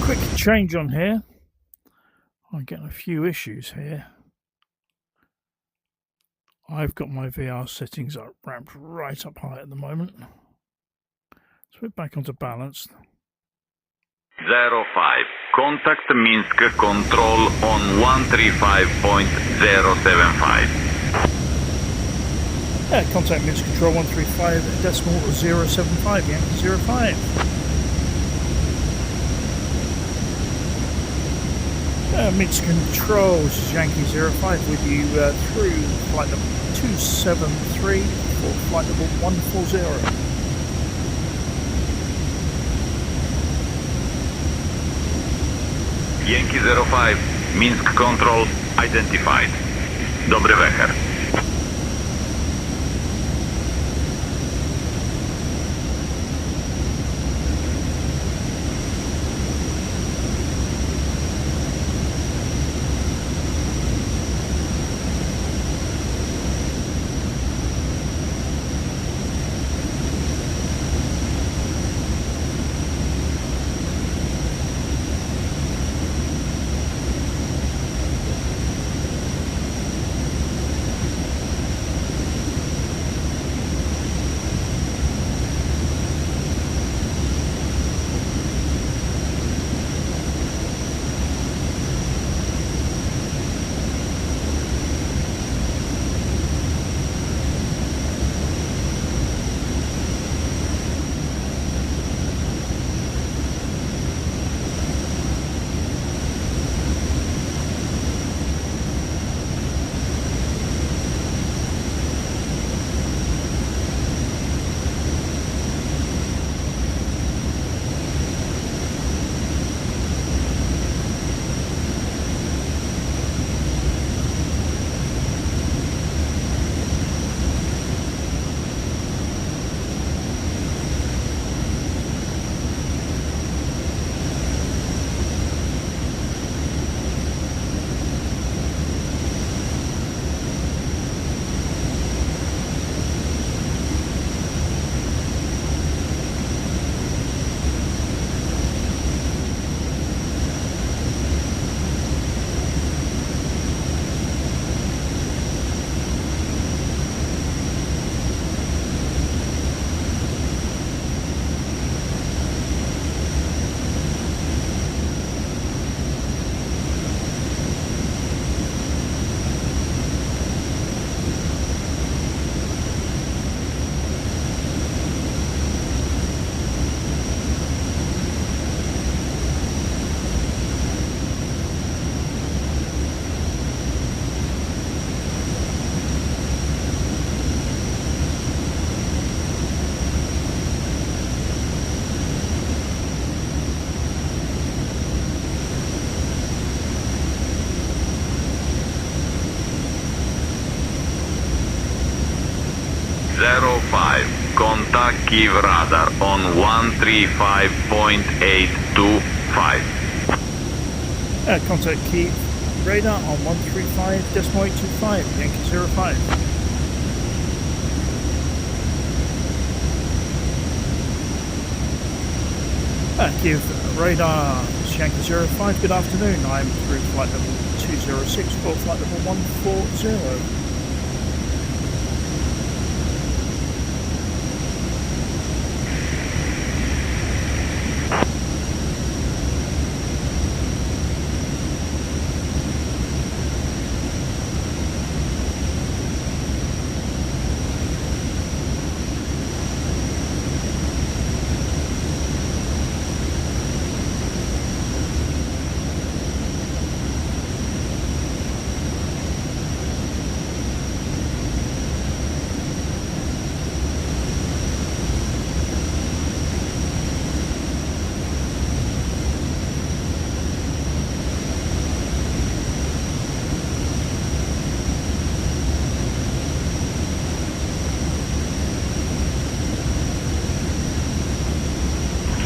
Quick change on here. I'm getting a few issues here. I've got my VR settings up ramped right up high at the moment. So we're back onto balanced. 05. Contact Minsk Control on 135.075. Contact Minsk Control 135.075, Yankee 05. Minsk Control, this is Yankee 05 with you through flight number 273 for flight number 140. Yankee 05, Minsk Control identified. Dobry wieczór. Alpha Kyiv radar on 135.825. Contact Kyiv radar on 135.825, Yankee 05. Kyiv radar, Yankee 05, good afternoon. I'm through flight level 206 for flight level 140.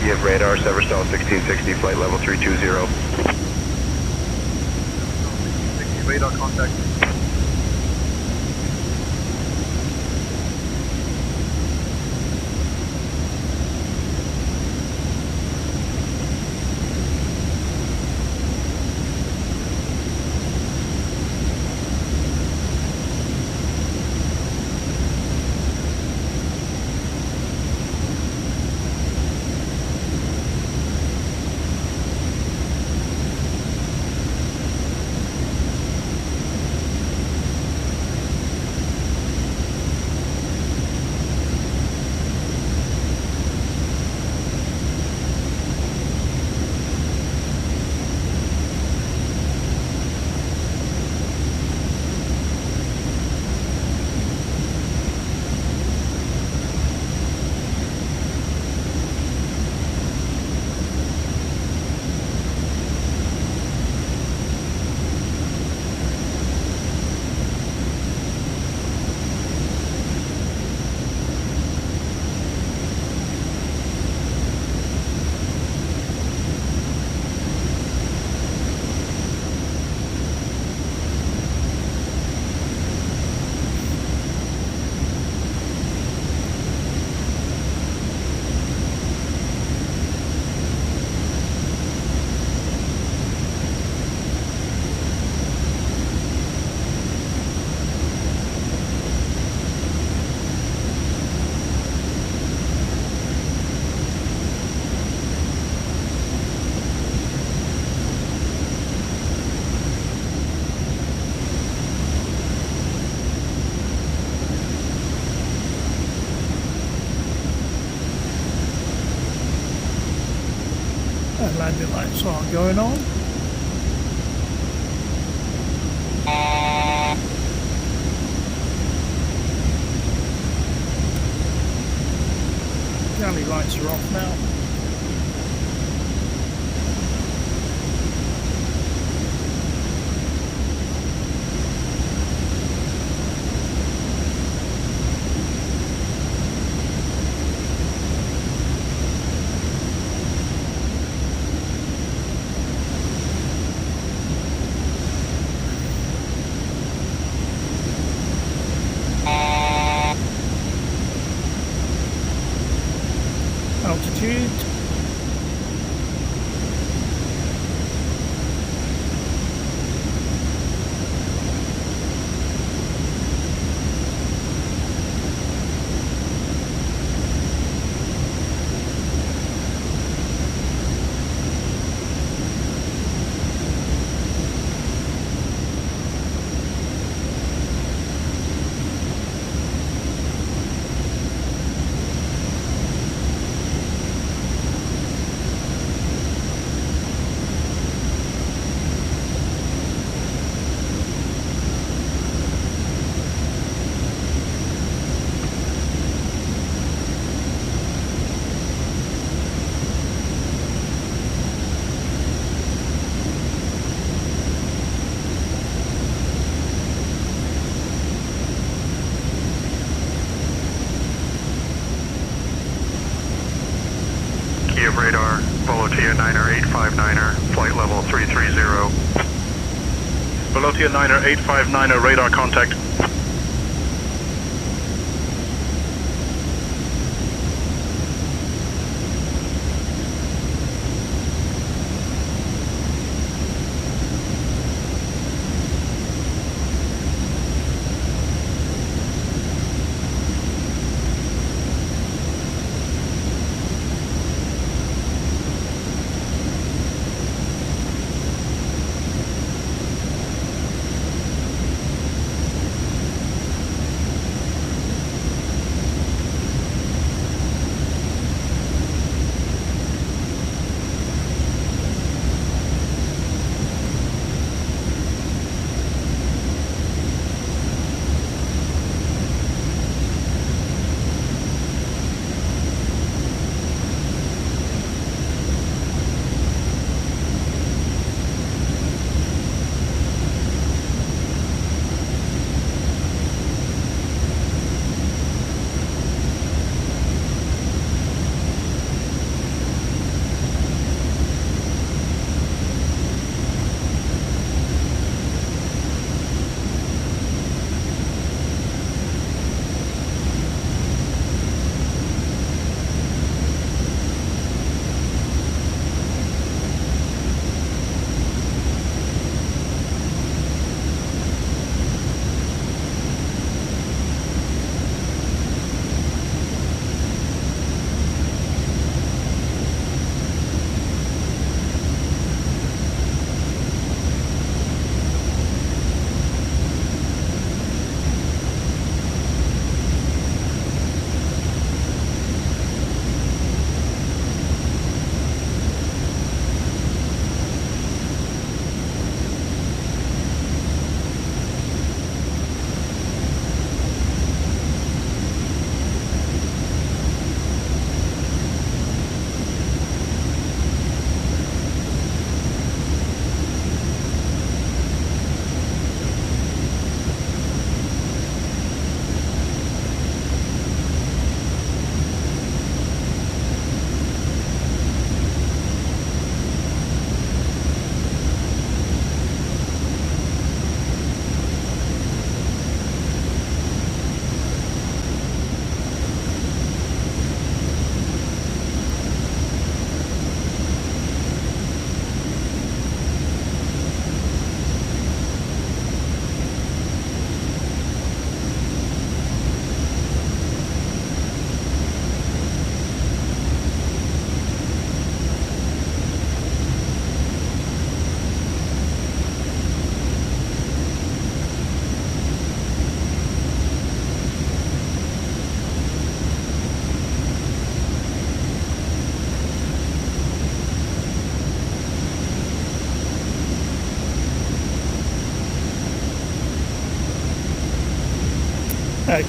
Kyiv radar, Severstal 1660, flight level 320. Radar contact. Landing lights are going on. Galley lights are off now. Altitude. Kyiv radar, Volotia 9er 859er, flight level 330. Volotia 9er 859er, radar contact.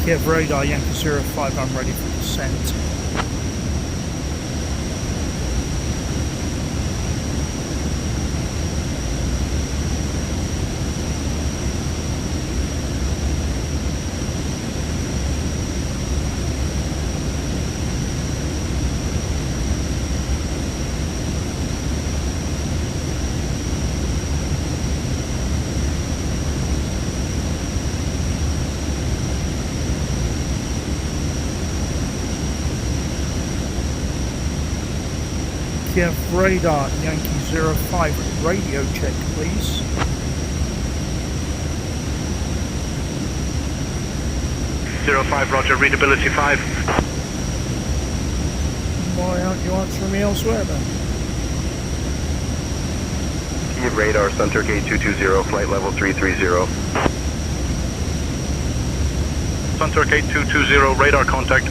Kyiv radar, Yankee 05, I'm ready for descent. Kyiv radar, Yankee 05, radio check please. Roger, readability 5. Why aren't you answering me elsewhere then? Kyiv radar, center gate 220, flight level 330. Center gate 220, radar contact.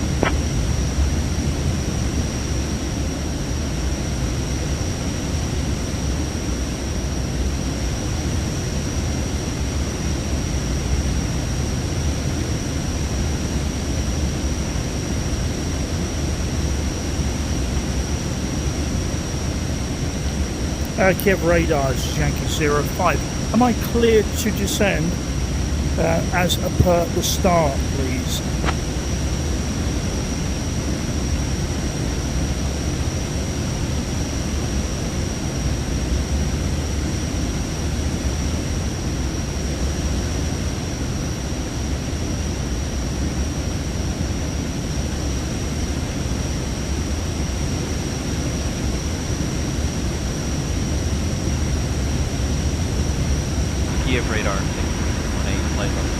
Kyiv radars, Yankee 05. Am I cleared to descend as per the start, please? radar 618, flight level 9.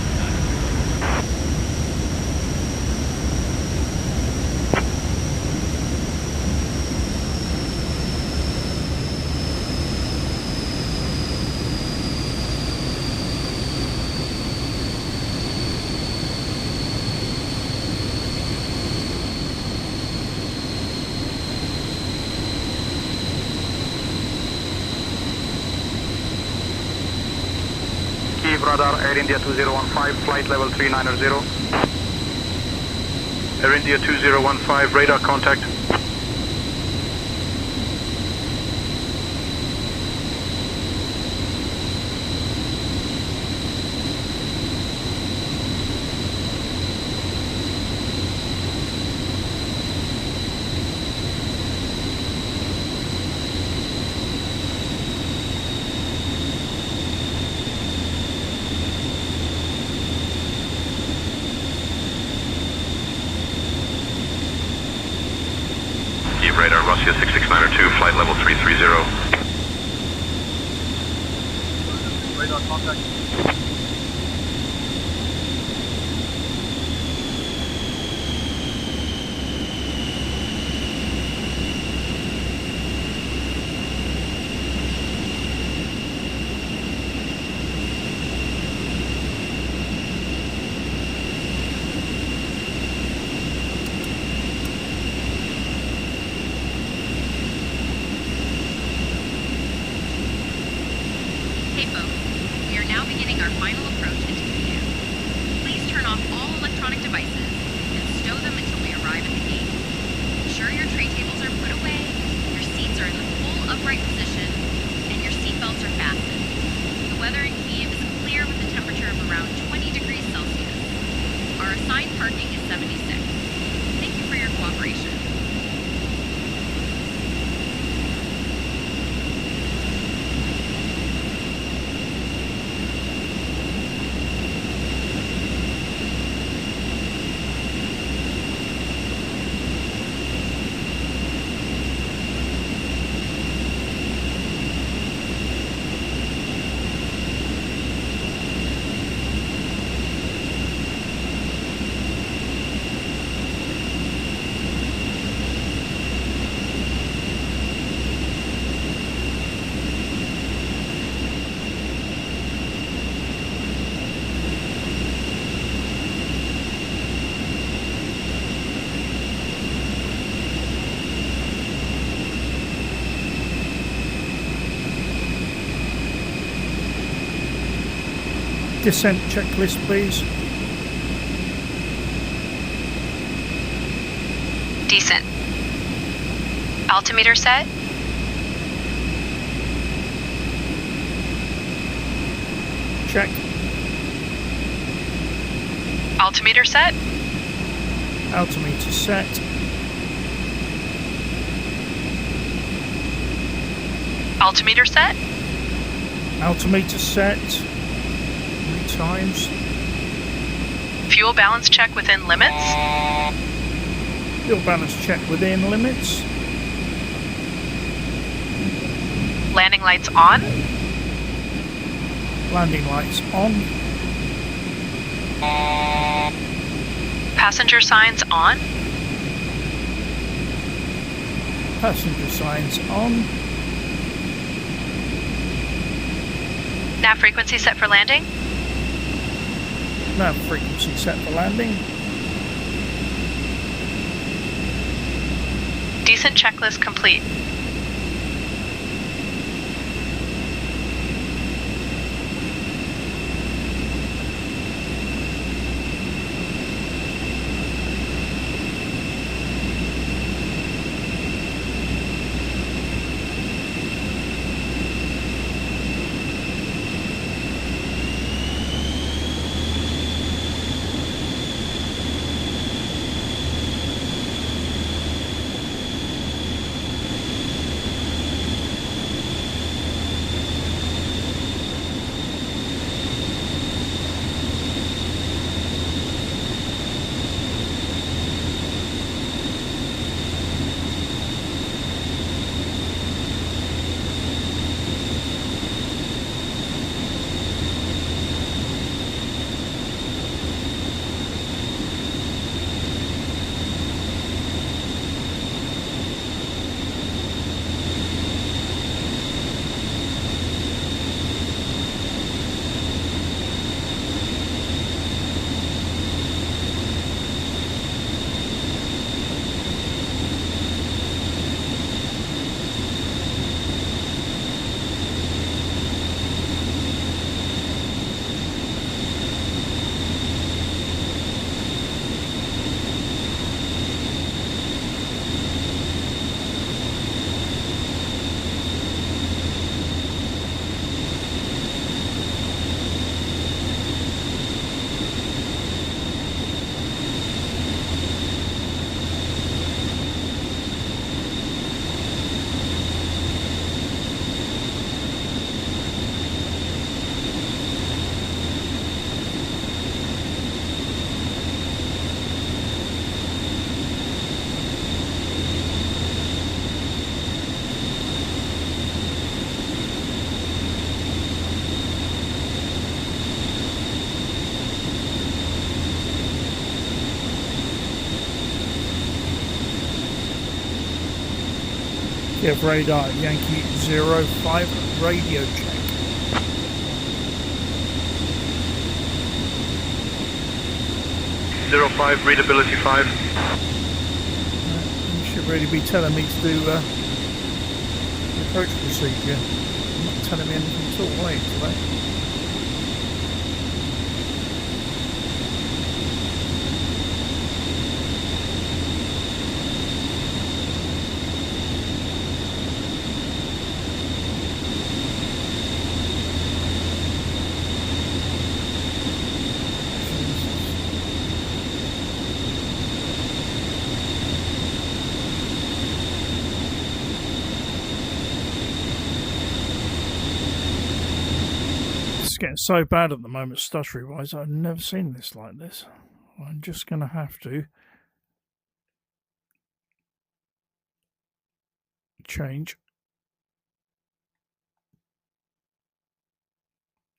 Kyiv radar, Air India 2015, flight level 390. Air India 2015, radar contact. Kyiv radar, Russia 6692, flight level 330. Radar contact. Hey folks, we are now beginning our final approach into Kyiv. Please turn off all electronic devices and stow them until we arrive at the gate. Ensure your tray tables are put away, your seats are in the full upright position, and your seatbelts are fastened. The weather in Kyiv is clear with a temperature of around 20 degrees Celsius. Our assigned parking is 76. Thank you for your cooperation. Descent checklist, please. Decent. Altimeter set. Check. Altimeter set. Altimeter set. Altimeter set. Altimeter set. 3 times. Fuel balance check within limits. Fuel balance check within limits. Landing lights on. Landing lights on. Passenger signs on. Passenger signs on. Nav frequency set for landing. Nav frequency set for landing. Decent checklist complete. Kyiv radar, Yankee 05, radio check. Zero 05, readability 5. You should really be telling me to do the approach procedure. You're not telling me anything at all, are you, today? It's getting so bad at the moment, stuttery wise. I've never seen this like this. I'm just going to have to change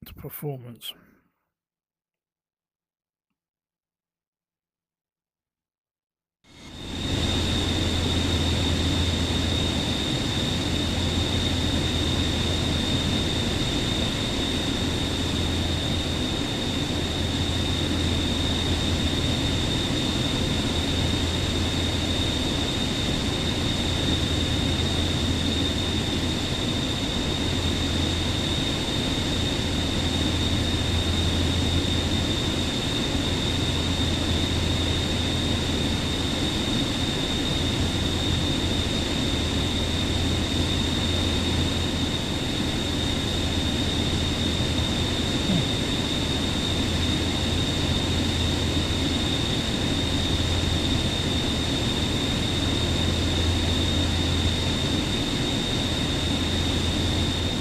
to performance.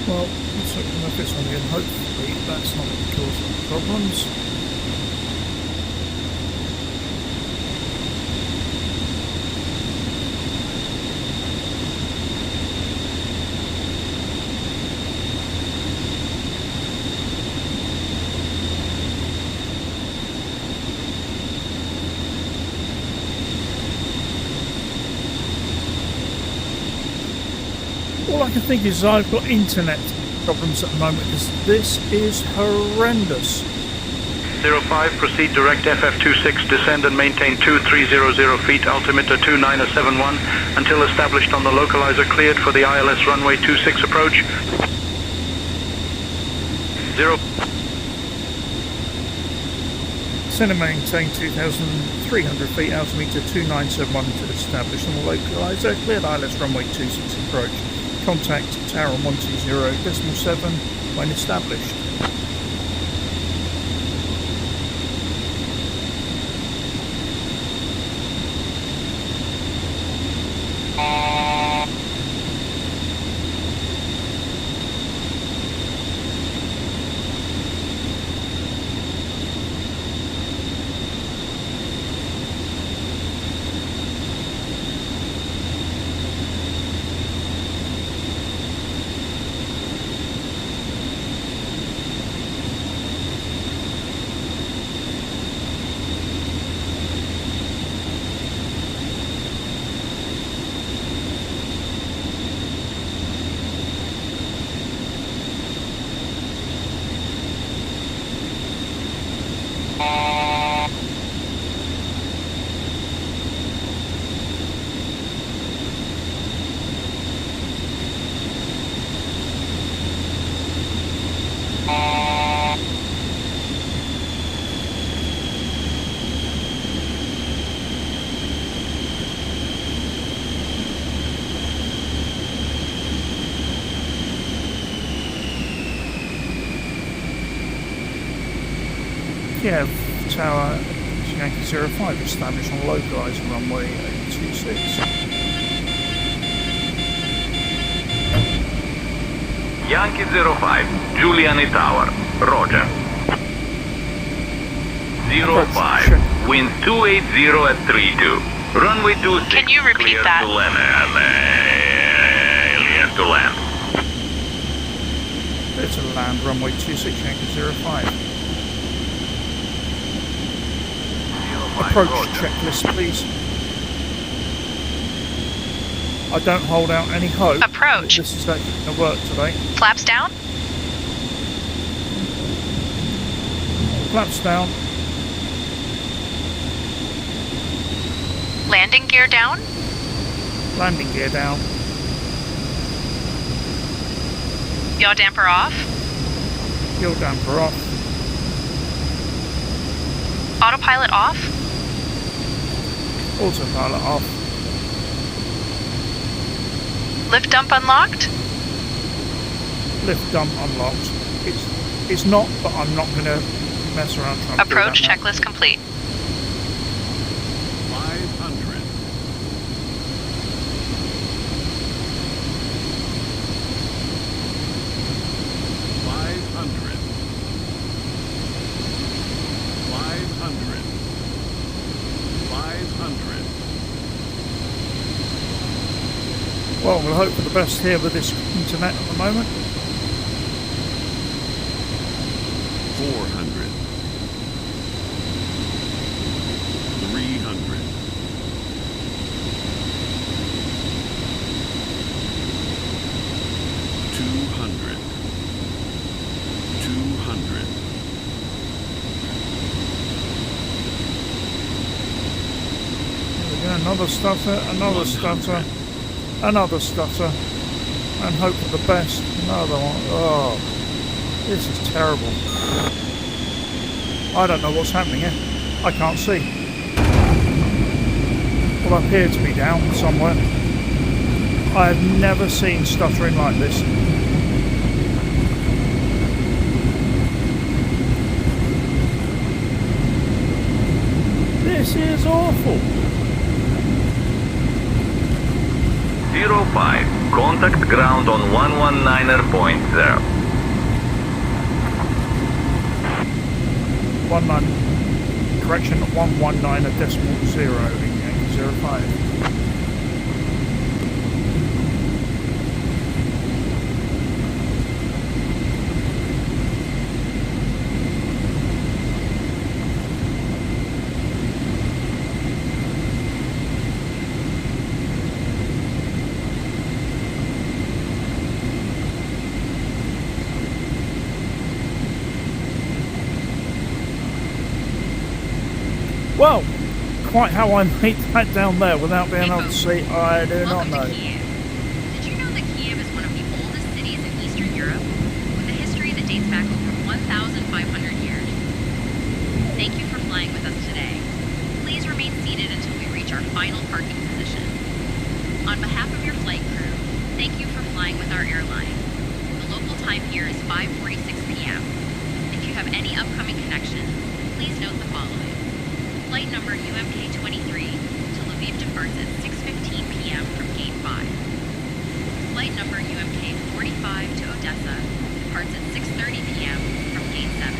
Well, let's look this one again. Hopefully that's not going to cause any problems. All I can think is I've got internet problems at the moment because this is horrendous. 05, proceed direct FF26, descend and maintain 2300 feet, altimeter 2971, until established on the localizer, cleared for the ILS runway 26 approach. 0. Descend and maintain 2,300 feet, altimeter 2971 until established on the localizer, cleared ILS runway 26 approach. Contact tower 120.7 when established. Kyiv tower Yankee 05 established on localizer runway 26. Yankee 05, Giuliani Tower, Roger. 05, wind 280 at 32. Runway 26. Can you repeat that? Clear to land. Clear to land, runway 26, Yankee 05. Approach checklist, please. I don't hold out any hope. Approach. This is actually going to work today. Flaps down. Flaps down. Landing gear down. Landing gear down. Yaw damper off. Yaw damper off. Autopilot off. Autopilot off. Lift dump unlocked. Lift dump unlocked. It's not, but I'm not going to mess around trying Approach to do that checklist complete. 500. 500. 500. 500. Well, we'll hope for the best here with this internet at the moment. 400. 300. 200. 200. There we go, another stutter, another stutter, another stutter, and hope for the best. Another one. Oh, this is terrible. I don't know what's happening here. I can't see. Well, I appear to be down somewhere. I have never seen stuttering like this. This is awful. 05. Contact ground on 119.0. 19, correction, 119.0 in Yankee 05. Well, quite how I made that down there without being able to see, I do not know. Welcome to Kyiv. Did you know that Kyiv is one of the oldest cities in Eastern Europe, with a history that dates back over 1,500 years? Thank you for flying with us today. Please remain seated until we reach our final parking position. On behalf of your flight crew, thank you for flying with our airline. The local time here is 5:46 p.m. If you have any upcoming connections, please note the following. Flight number UMK23 to Lviv departs at 6:15 p.m. from Gate 5. Flight number UMK45 to Odessa departs at 6:30 p.m. from Gate 7.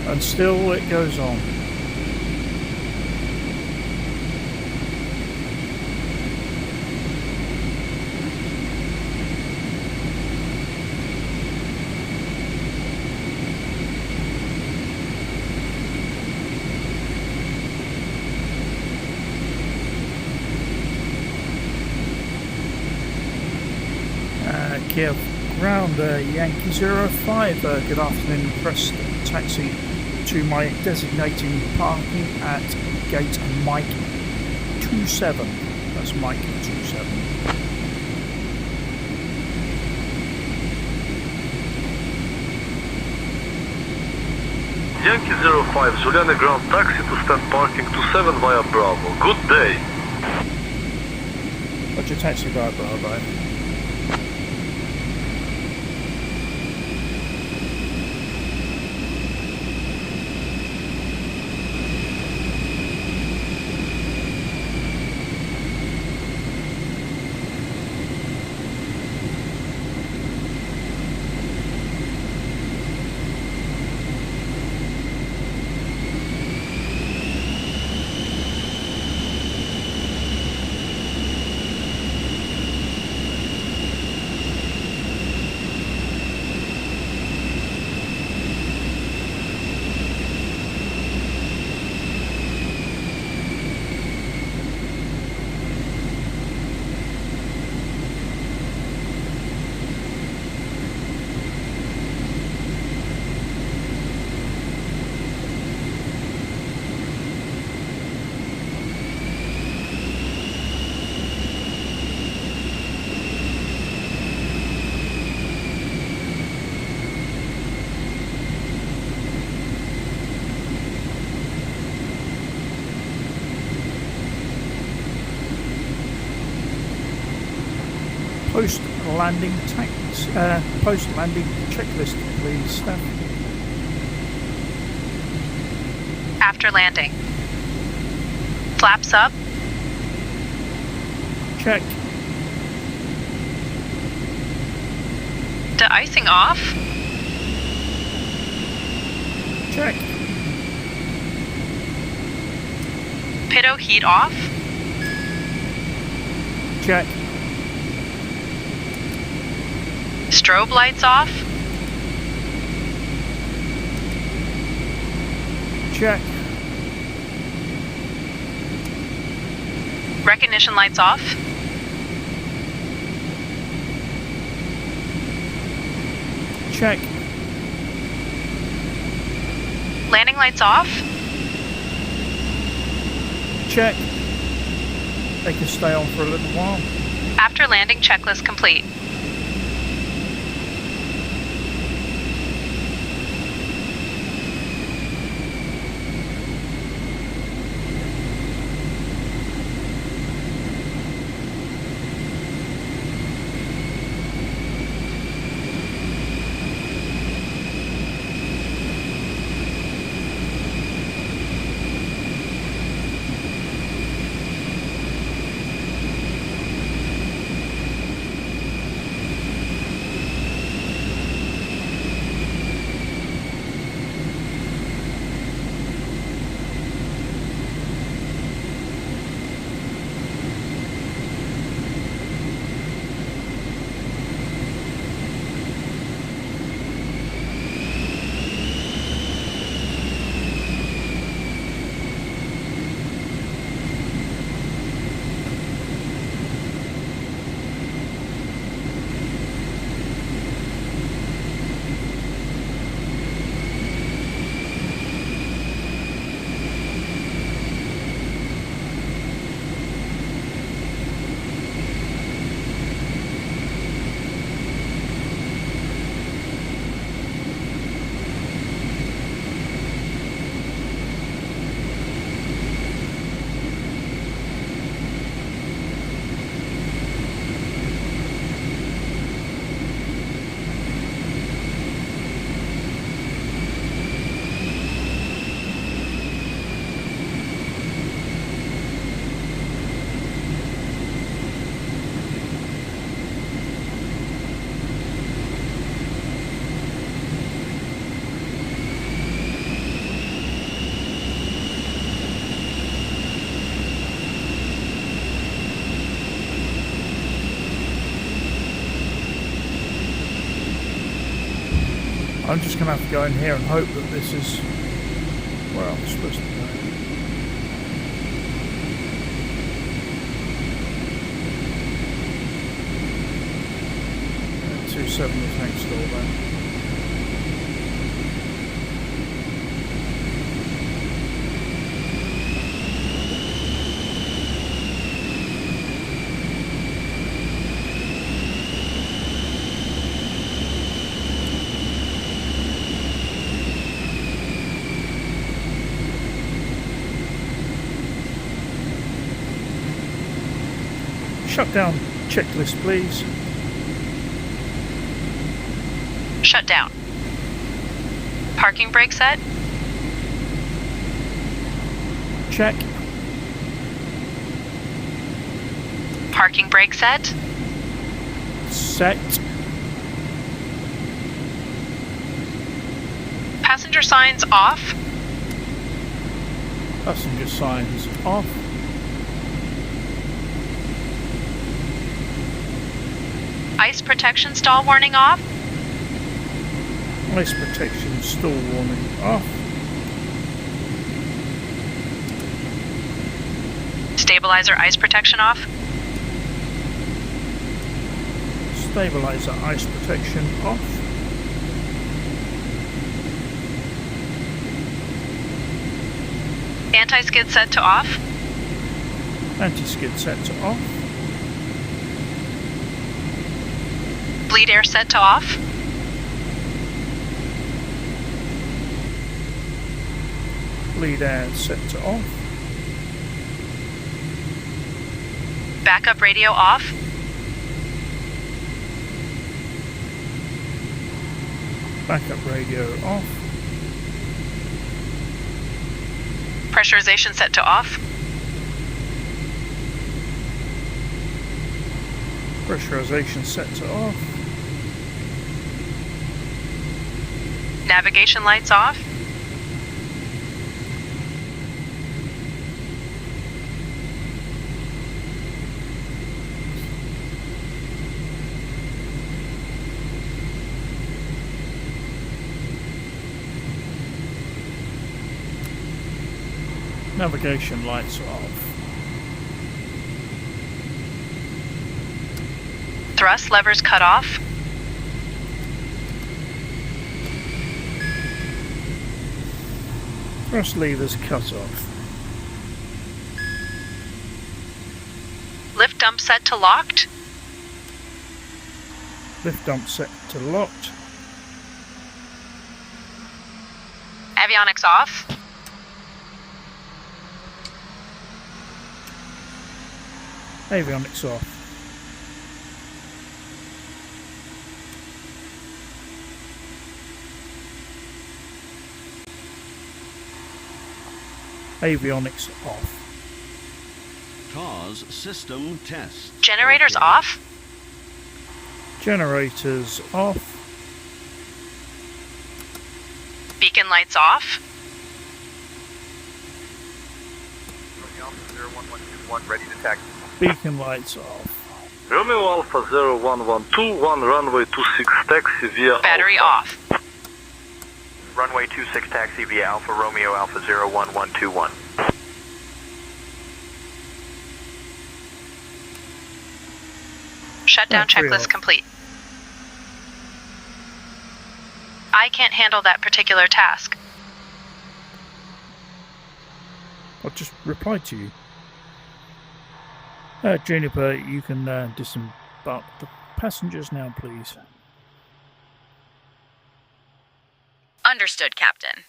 And still it goes on. Kyiv ground, Yankee 05, good afternoon, request taxi to my designating parking at gate Mike 27. That's Mike 27. Yankee 05, Juliana ground taxi to stand parking 27 via Bravo. Good day. Roger, taxi via Bravo. post-landing checklist, please, Steph. After landing. Flaps up. Check. De-icing off. Check. Pitot heat off. Check. Strobe lights off. Check. Recognition lights off. Check. Landing lights off. Check. They can stay on for a little while. After landing checklist complete. I'm just going to have to go in here and hope that this is where I'm supposed to go. 27 is next door then. Shut down checklist, please. Shut down. Parking brake set. Check. Parking brake set. Set. Passenger signs off. Passenger signs off. Ice protection stall warning off. Ice protection stall warning off. Stabilizer ice protection off. Stabilizer ice protection off. Anti-skid set to off. Anti-skid set to off. Bleed air set to off. Bleed air set to off. Backup radio off. Backup radio off. Pressurization set to off. Pressurization set to off. Navigation lights off. Navigation lights off. Thrust levers cut off. Thrust levers cut off. Lift dump set to locked. Lift dump set to locked. Avionics off. Avionics off. Avionics off. TARS system test. Generators off. Generators off. Beacon lights off. Alpha 01121 ready to taxi. Beacon lights off. Romeo Alpha 0112, runway 26 taxi via Battery Alpha. off. Runway 26 taxi via Alpha Romeo Alpha 01121. Shutdown Battery checklist off. complete. I can't handle that particular task. I'll just reply to you. Juniper, you can disembark the passengers now, please. Understood, Captain.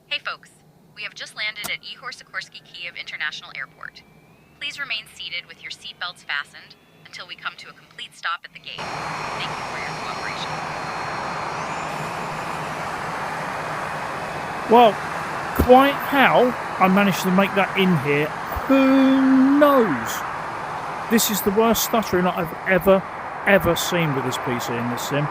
Hey folks, we have just landed at Sikorsky Kyiv International Airport. Please remain seated with your seatbelts fastened until we come to a complete stop at the gate. Thank you for your cooperation. Well, quite how I managed to make that in here, who knows? This is the worst stuttering that I've ever seen with this PC in this sim.